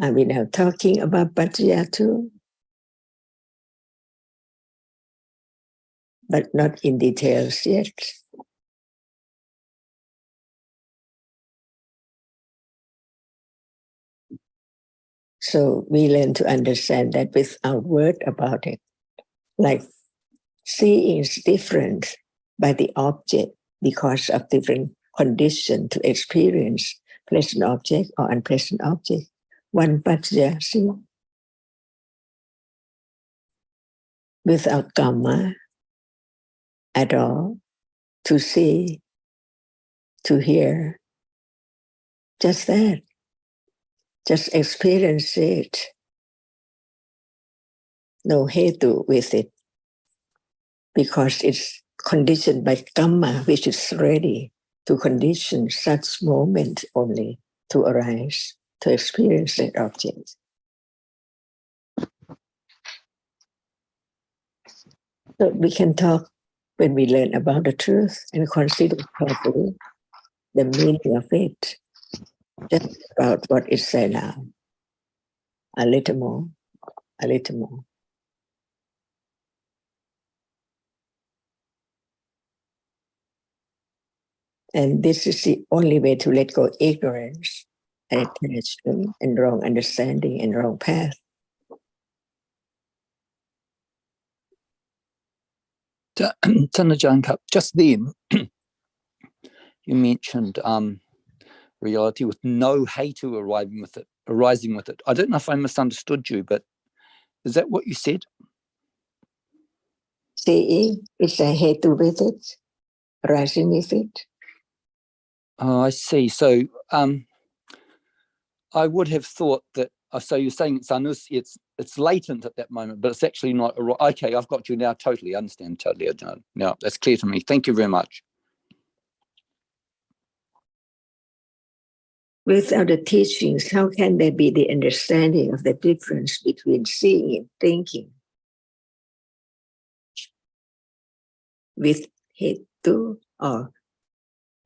[SPEAKER 4] Are we now talking about Paccaya too? But not in details yet. So we learn to understand that without word about it. Like seeing is different by the object because of different condition to experience pleasant object or unpleasant object. One Paccaya see. Without Dhamma at all, to see, to hear, just that. Just experience it. No hetu with it. because it's conditioned by karma, which is ready to condition such moment only to arise, to experience that object. So we can talk when we learn about the truth and consider carefully the meaning of it, just about what is said now. A little more, a little more. And this is the only way to let go ignorance and attachment and wrong understanding and wrong path.
[SPEAKER 7] ท่านอาจารย์ครับ just then you mentioned reality with no hetu arising with it. I don't know if I misunderstood you, but is that what you said?
[SPEAKER 4] Seeing is a hetu with it, arising with it.
[SPEAKER 7] Oh, I see. So I would have thought that, so you're saying it's latent at that moment, but it's actually not. Okay, I've got you now. Totally understand. Totally. Now that's clear to me. Thank you very much.
[SPEAKER 4] Without the teachings, how can there be the understanding of the difference between seeing and thinking? With hetu or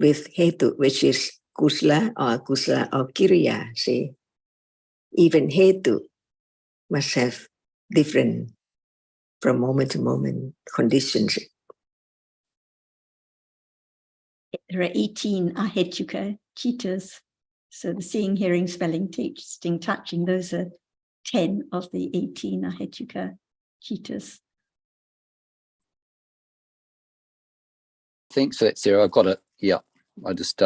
[SPEAKER 4] with hetu, which is kusala or kiriya, see? Even hetu must have different from moment to moment conditions.
[SPEAKER 2] There are 18 ahetuka citas. So the seeing, hearing, smelling, tasting, touching, those are 10 of the 18 ahetuka citas.
[SPEAKER 7] Thanks for that, Sarah. I got it. Yeah. I just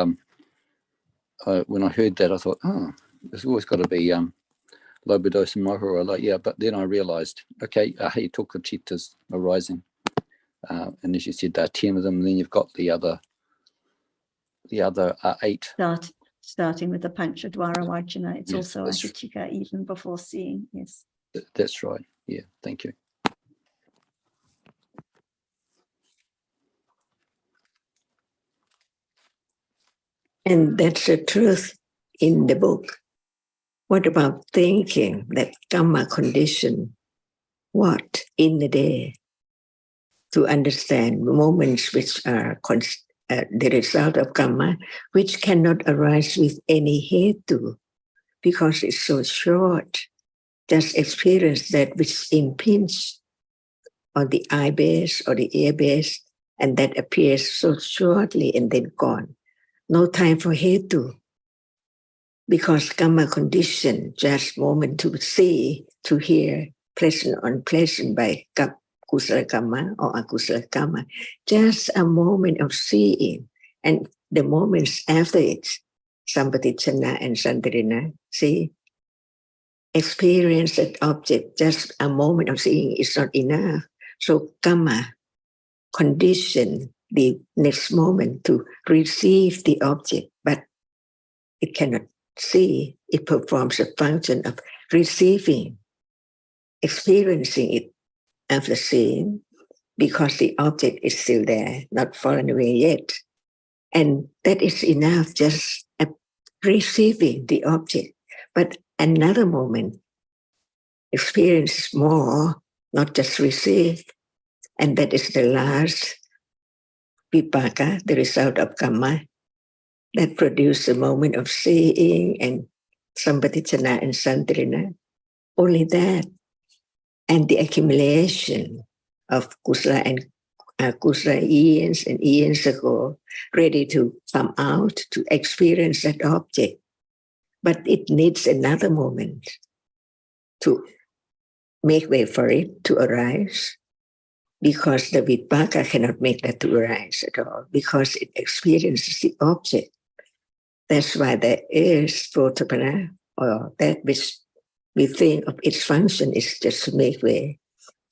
[SPEAKER 7] when I heard that, I thought, oh, there's always got to be Lobados and Mahura. Like, yeah, but then I realized, okay, hey, talk of chitas arising. And as you said, there are 10 of them, and then you've got the other 8.
[SPEAKER 2] Starting with the Panchadwara Vajana, it's
[SPEAKER 7] Yes,
[SPEAKER 2] also ahetuka even before seeing, yes.
[SPEAKER 7] That's right. Yeah, thank you.
[SPEAKER 4] And that's the truth in the book. What about thinking that karma condition what in the day to understand moments which are the result of karma, which cannot arise with any hetu because it's so short. Just experience that which impinge on the eye base or the ear base, and that appears so shortly and then gone. No time for hetu. Because karma condition, just moment to see, to hear, pleasant, unpleasant by kusala karma or akusala karma, just a moment of seeing, and the moments after it, sampatichana and santarina, see, experience that object, just a moment of seeing is not enough. So karma condition the next moment to receive the object, but it cannot see. It performs a function of receiving, experiencing it after seeing, because the object is still there, not fallen away yet. And that is enough, just receiving the object. But another moment, experience more, not just receive. And that is the last vipaka, the result of karma, that produce the moment of seeing and sampatichana and santarina. Only that. And the accumulation of kusala and kusala eons and eons ago, ready to come out to experience that object. But it needs another moment to make way for it to arise, because the vipaka cannot make that to arise at all, because it experiences the object. That's why there is protapana, or that which we think of its function is just to make way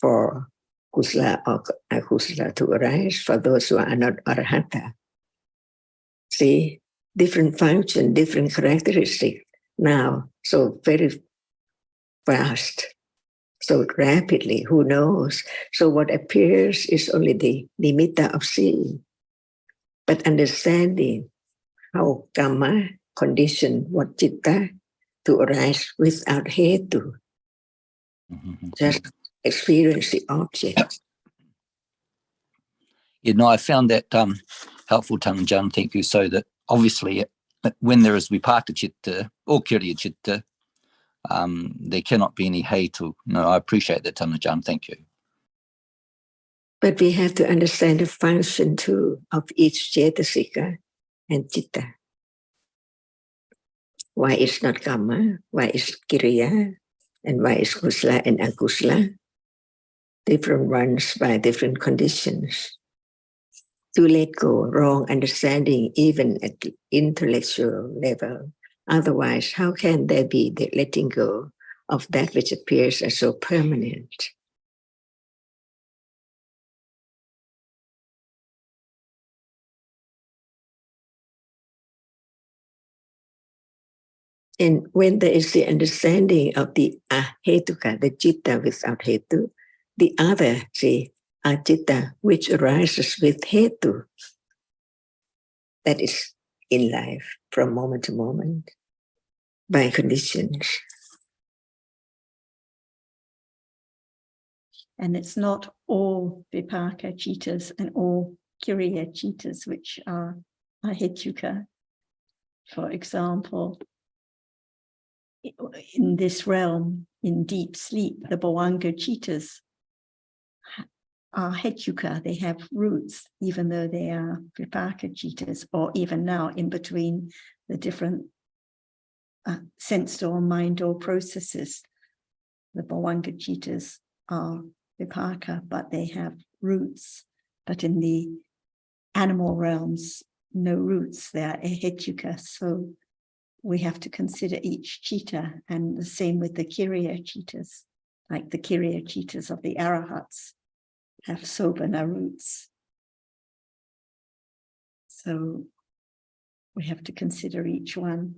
[SPEAKER 4] for kusala or akusala to arise for those who are not arahata. See, different function, different characteristic now, so very fast. so rapidly, who knows? So what appears is only the nimitta of seeing, but understanding how karma condition what citta to arise without hetu, just experience the object.
[SPEAKER 7] You know, I found that helpful, Tongue John. Thank you. So that obviously, when there is vipaka chitta or kiriya chitta, there cannot be any hetu. No, I appreciate that, Tongue John. Thank you.
[SPEAKER 4] But we have to understand the function too of each cetasika and citta. Why is not karma? Why is kiriya? And why is kusala and akusala? Different ones by different conditions. To let go wrong understanding even at the intellectual level. Otherwise, how can there be the letting go of that which appears as so permanent? And when there is the understanding of the ahetuka, the citta without hetu, the other, the acitta, which arises with hetu, that is in life from moment to moment by conditions.
[SPEAKER 2] And it's not all vipaka chittas and all kiriya chittas which are ahetuka. For example, in this realm, in deep sleep, the bhavanga chittas are hetuka. They have roots, even though they are vipaka chittas, or even now in between the different sense door, mind door processes. The bhavanga chittas are vipaka, but they have roots. But in the animal realms, no roots, they are ahetuka. So we have to consider each citta, and the same with the kiriya chittas, like the kiriya chittas of the arahats have sobhana roots. So we have to consider each one.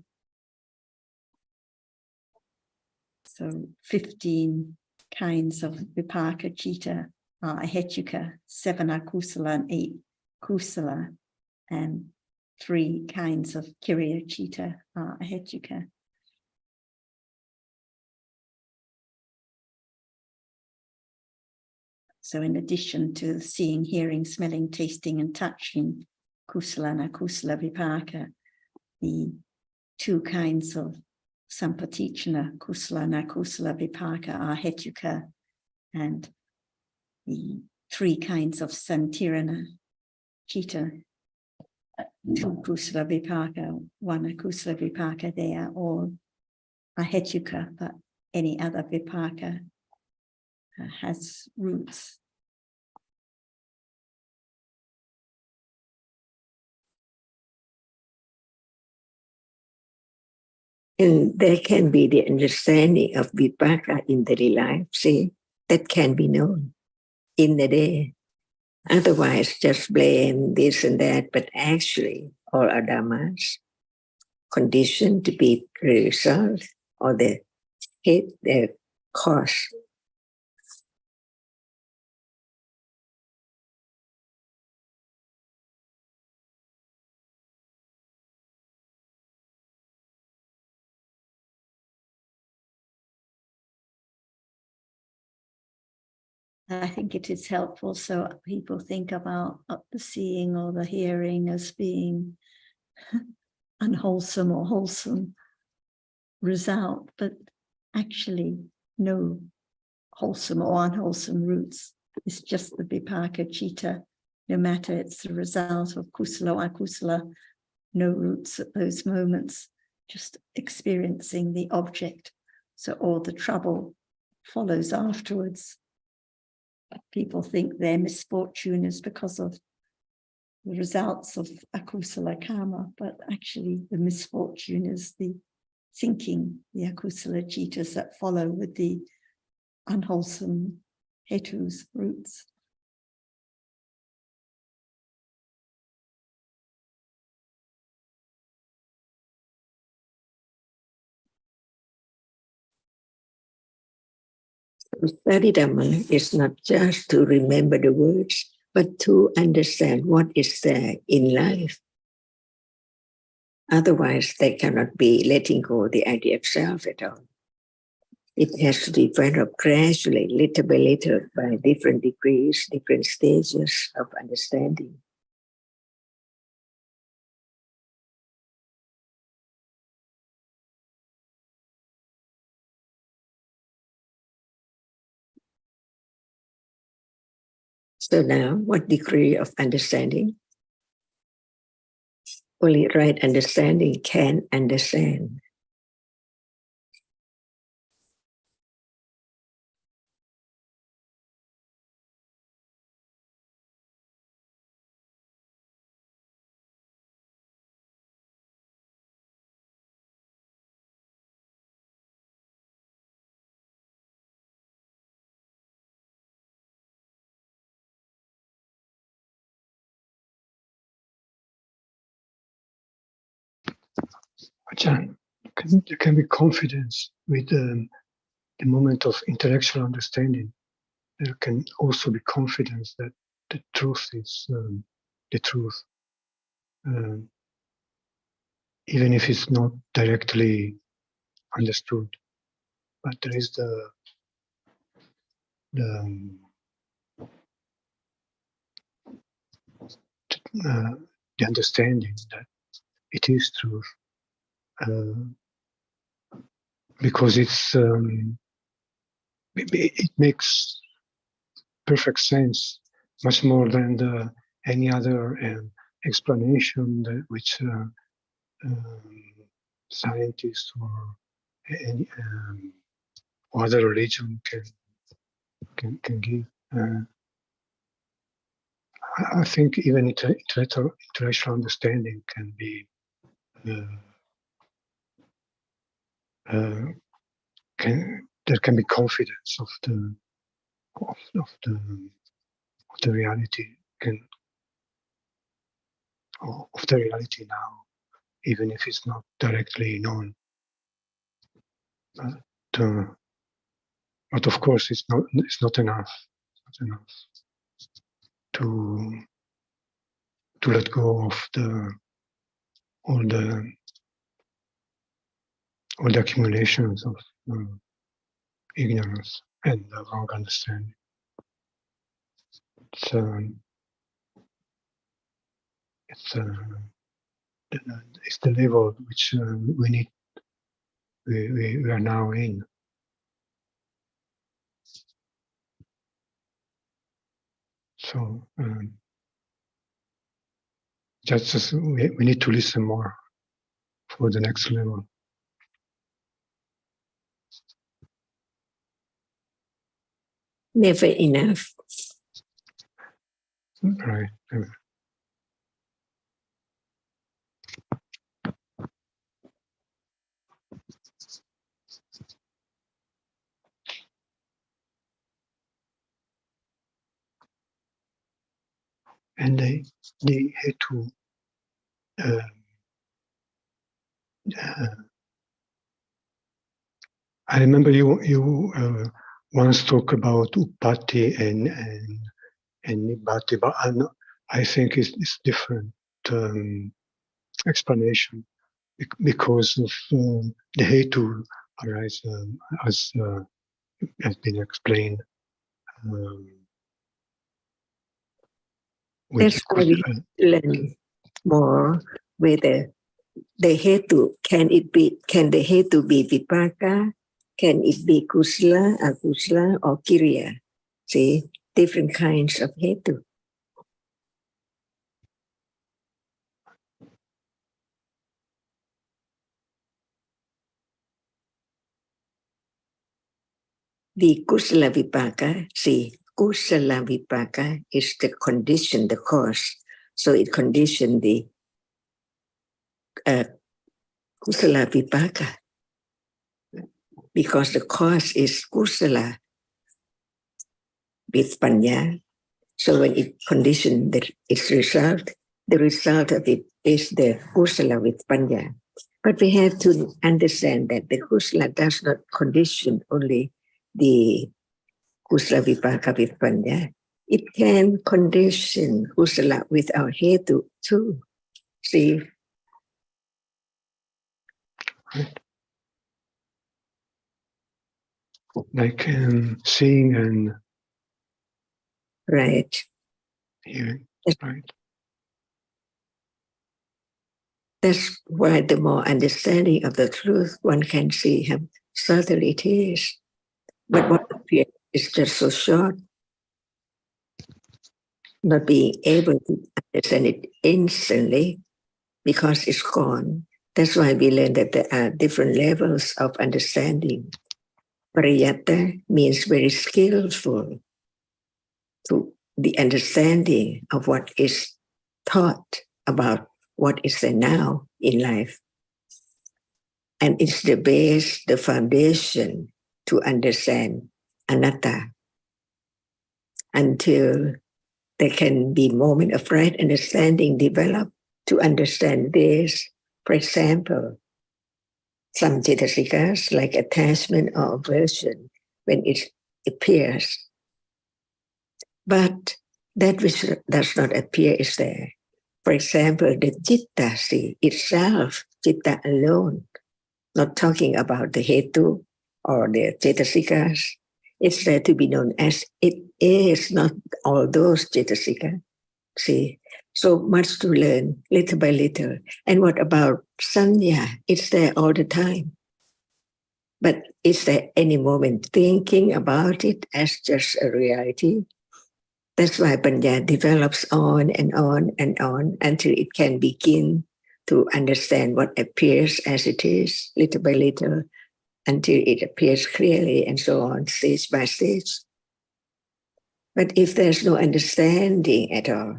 [SPEAKER 2] So 15 kinds of vipaka citta are ahetuka, 7 are kusala and 8 kusala, and 3 kinds of kiriya citta are ahetuka. So in addition to seeing, hearing, smelling, tasting, and touching, kusala and akusala vipaka, the 2 kinds of sampatichana, kusala and akusala vipaka are hetuka, and the 3 kinds of santirana citta, 2 kusala vipaka, 1 akusala vipaka, they are all ahetuka, but any other vipaka has roots.
[SPEAKER 4] And there can be the understanding of vipaka in daily life, see, that can be known in the day. Otherwise, just blame this and that, but actually, all our dhammas conditioned to be the result or the head, the cause.
[SPEAKER 2] I think it is helpful so people think about the seeing or the hearing as being unwholesome or wholesome result, but actually no wholesome or unwholesome roots. It's just the vipaka citta, no matter it's the result of kusala or akusala, no roots at those moments, just experiencing the object. So all the trouble follows afterwards. People think their misfortune is because of the results of akusala karma, but actually the misfortune is the thinking, the akusala cittas that follow with the unwholesome hetus, roots.
[SPEAKER 4] To study Dhamma is not just to remember the words, but to understand what is there in life. Otherwise, they cannot be letting go the idea of self at all. It has to develop gradually, little by little, by different degrees, different stages of understanding. So now, what degree of understanding? Only right understanding can understand.
[SPEAKER 6] Ajahn, there can be confidence with the moment of intellectual understanding. There can also be confidence that the truth is the truth, even if it's not directly understood. But there is the understanding that it is truth, because it makes perfect sense, much more than any other explanation that which scientists or any other religion can give. I think even intellectual understanding can be there can be confidence of the reality of the reality now, even if it's not directly known. But of course, it's not enough. It's not enough to let go of all the accumulations of ignorance and wrong understanding. It's the level which we are now in. So just we need to listen more for the next level.
[SPEAKER 4] Never enough.
[SPEAKER 6] Right. And they had to I remember you once talk about upati and nibati, but I think it's different explanation because of the hetu arise as has been explained.
[SPEAKER 4] That's why we learn more whether the hetu, can the hetu be vipaka? Can it be kusala, akusala, or kiriya? See, different kinds of hetu. The kusala vipaka, see, kusala vipaka is the condition, the cause. So it conditioned the kusala vipaka. Because the cause is kusala with panya. So when it conditioned its result, the result of it is the kusala with panya. But we have to understand that the kusala does not condition only the kusala vipaka with panya. It can condition kusala with our hetu too. See?
[SPEAKER 6] Like seeing and
[SPEAKER 4] Right.
[SPEAKER 6] hearing,
[SPEAKER 4] Yes.
[SPEAKER 6] right?
[SPEAKER 4] That's why the more understanding of the truth one can see how subtle it is. But what appears is just so short, not being able to understand it instantly because it's gone. That's why we learn that there are different levels of understanding. Pariyata means very skillful to the understanding of what is taught about what is the now in life. And it's the base, the foundation to understand anatta until there can be moment of right understanding develop to understand this. For example, some cetasikas like attachment or aversion when it appears. But that which does not appear is there. For example, the citta itself, citta alone, not talking about the hetu or the cetasikas. It's there to be known as it is, not all those cetasika. See, so much to learn little by little. And what about sanya? It's there all the time. But is there any moment thinking about it as just a reality? That's why Panya develops on and on and on until it can begin to understand what appears as it is, little by little, until it appears clearly and so on, stage by stage. But if there's no understanding at all,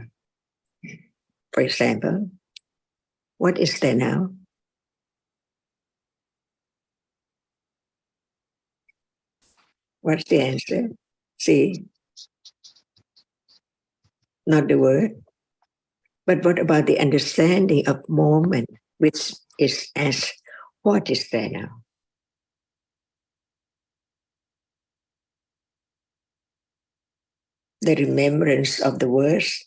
[SPEAKER 4] for example, what is there now? What's the answer? See, not the word. But what about the understanding of moment, which is as what is there now? The remembrance of the words.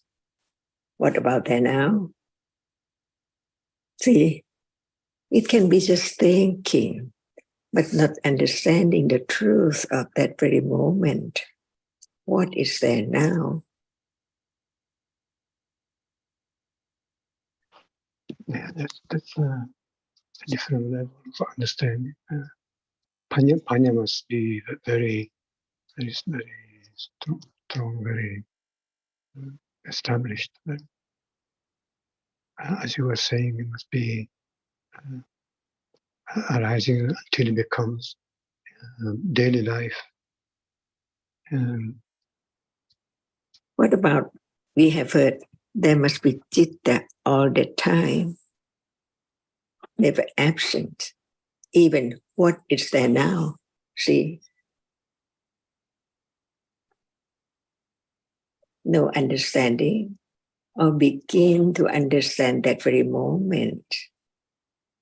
[SPEAKER 4] What about there now? See, it can be just thinking, but not understanding the truth of that very moment. What is there now?
[SPEAKER 6] Yeah, that's a different level of understanding. Panya must be very strong, very established. As you were saying, it must be arising until it becomes daily life.
[SPEAKER 4] What about, we have heard there must be citta all the time, never absent. Even what is there now? See, no understanding or begin to understand that very moment.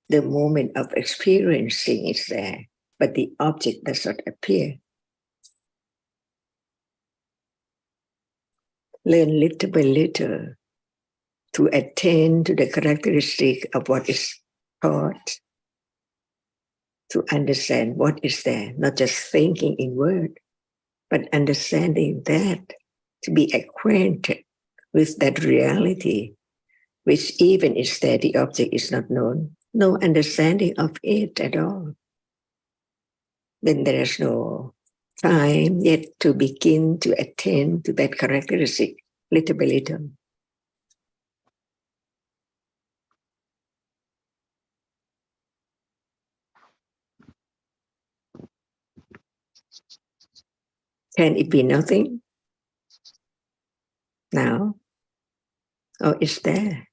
[SPEAKER 4] The moment of experiencing is there, but the object does not appear. Learn little by little to attend to the characteristic of what is taught, to understand what is there, not just thinking in word, but understanding that, to be acquainted with that reality, which even is there, the object is not known, no understanding of it at all. Then there is no time yet to begin to attend to that characteristic little by little. Can it be nothing now? Or is there?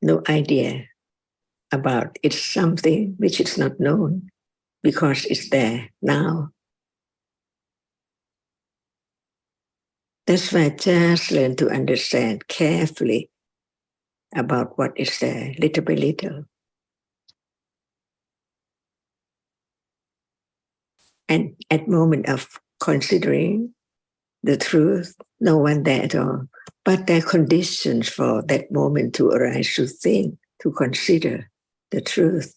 [SPEAKER 4] No idea about it's something which is not known because it's there now. That's why just learn to understand carefully about what is there, little by little. And at moment of considering the truth, no one there at all. But there are conditions for that moment to arise, to think, to consider the truth.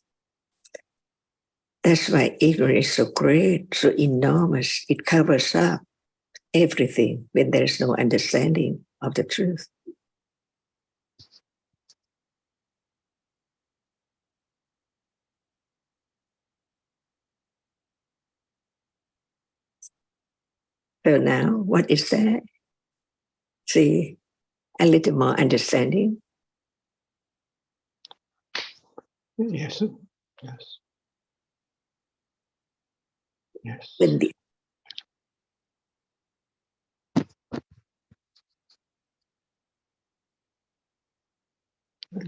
[SPEAKER 4] That's why ignorance is so great, so enormous. It covers up everything when there's no understanding of the truth. So now, what is that? See, a little more understanding.
[SPEAKER 6] Yes. Yes. Yes.
[SPEAKER 4] When the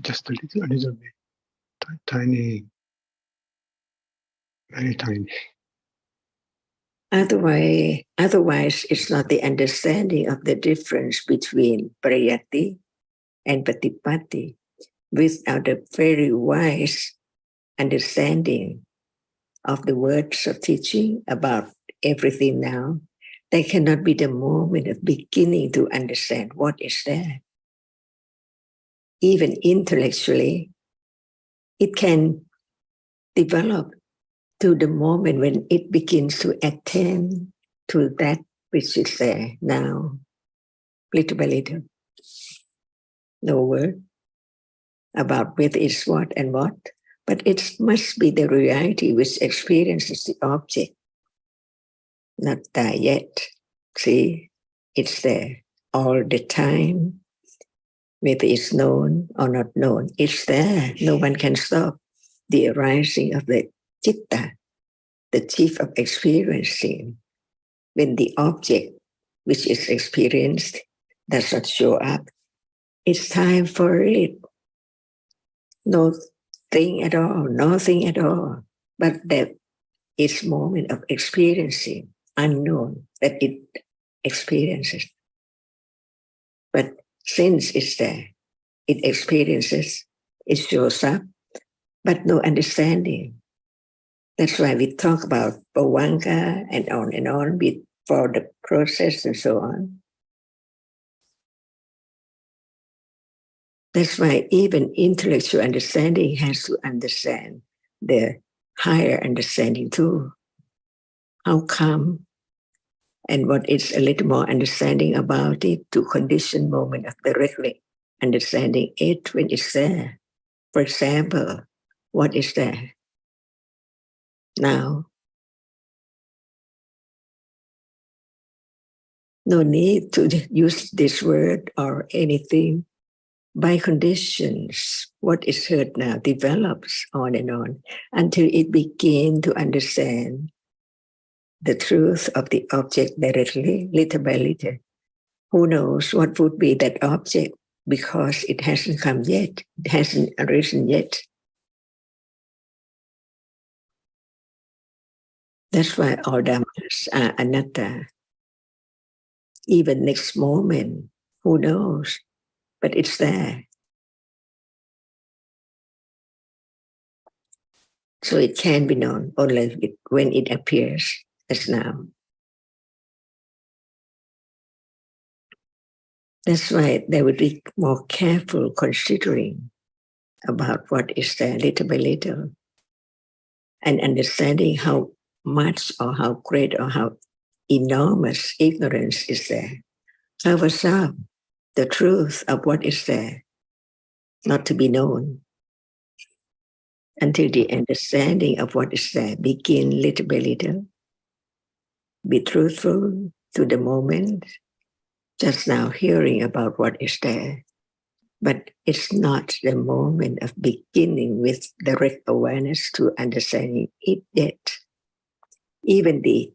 [SPEAKER 6] Just a little bit, tiny, very tiny.
[SPEAKER 4] Otherwise, it's not the understanding of the difference between prayati and patipati. Without a very wise understanding of the words of teaching about everything now, there cannot be the moment of beginning to understand what is there. Even intellectually, it can develop to the moment when it begins to attend to that which is there now, little by little. No word about whether it's what and what, but it must be the reality which experiences the object. Not there yet. See, it's there all the time. Whether it's known or not known, it's there. No one can stop the arising of the citta, the chief of experiencing. When the object which is experienced does not show up, it's time for it. No thing at all, nothing at all. But that is moment of experiencing, unknown, that it experiences. But since it's there, it experiences, it shows up, but no understanding. That's why we talk about bhavanga and on for the process and so on. That's why even intellectual understanding has to understand the higher understanding too. How come? And what is a little more understanding about it to condition moment of directly understanding it when it's there. For example, what is there? Now, no need to use this word or anything. By conditions, what is heard now develops on and on until it begins to understand the truth of the object directly, little by little. Who knows what would be that object because it hasn't come yet, it hasn't arisen yet. That's why all dhammas are anatta. Even next moment, who knows? But it's there. So it can be known only when it appears as now. That's why they would be more careful considering about what is there little by little and understanding how much or how great or how enormous ignorance is there. Covers up the truth of what is there, not to be known, until the understanding of what is there begin little by little. Be truthful to the moment, just now hearing about what is there. But it's not the moment of beginning with direct awareness to understanding it yet. Even the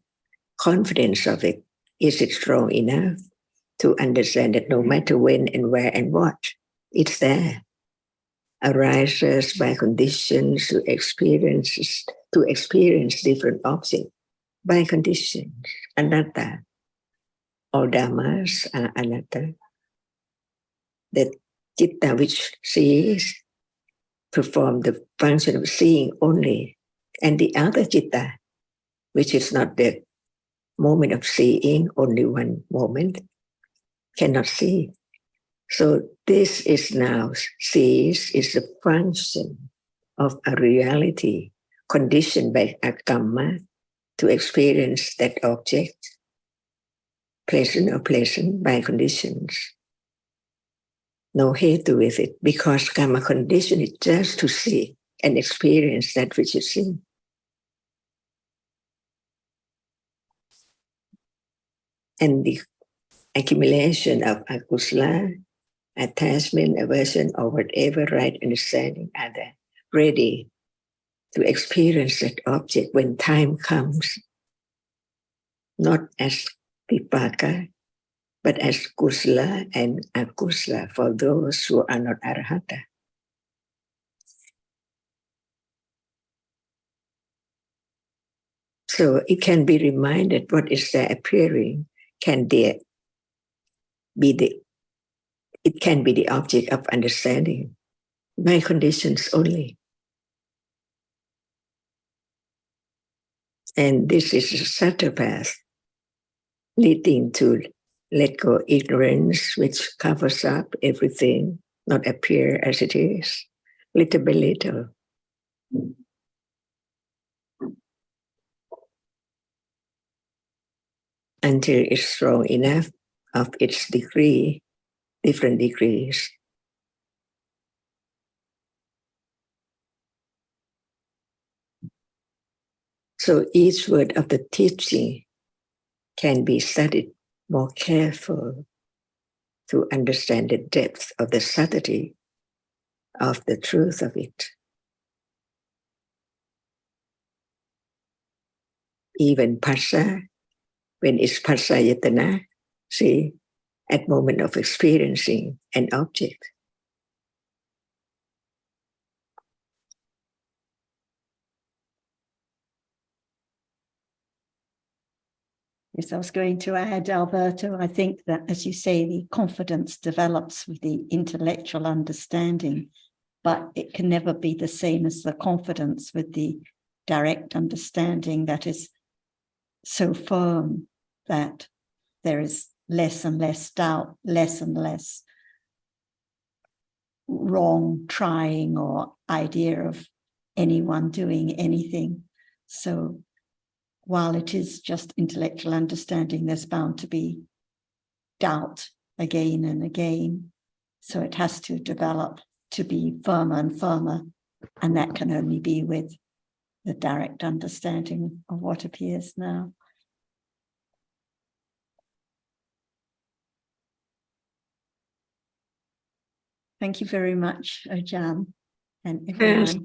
[SPEAKER 4] confidence of it, is it strong enough to understand that no matter when and where and what, it's there. Arises by conditions to experience different objects by conditions. Anatta. All dhammas are anatta. The citta which sees perform the function of seeing only, and the other citta which is not the moment of seeing, only one moment, cannot see. So this is now sees is the function of a reality conditioned by Dhamma to experience that object, pleasant or pleasant by conditions. No hate with it, because karma condition is just to see and experience that which is seen. And the accumulation of akusala, attachment, aversion, or whatever right understanding are there ready to experience that object when time comes, not as vipaka, but as kusala and akusala for those who are not arahata. So it can be reminded what is there appearing can there be it can be the object of understanding by conditions only. And this is a subtle path leading to let go ignorance, which covers up everything, not appear as it is, little by little. Until it's strong enough of its degree, different degrees. So each word of the teaching can be studied more careful to understand the depth of the subtlety of the truth of it. Even Passa, when it's Passayatana, see, at moment of experiencing an object.
[SPEAKER 2] Yes, I was going to add, Alberto, I think that, as you say, the confidence develops with the intellectual understanding, but it can never be the same as the confidence with the direct understanding that is so firm that there is less and less doubt, less and less wrong trying or idea of anyone doing anything. So while it is just intellectual understanding, there's bound to be doubt again and again. So it has to develop to be firmer and firmer. And that can only be with the direct understanding of what appears now. Thank you very much, Ajahn, and everyone.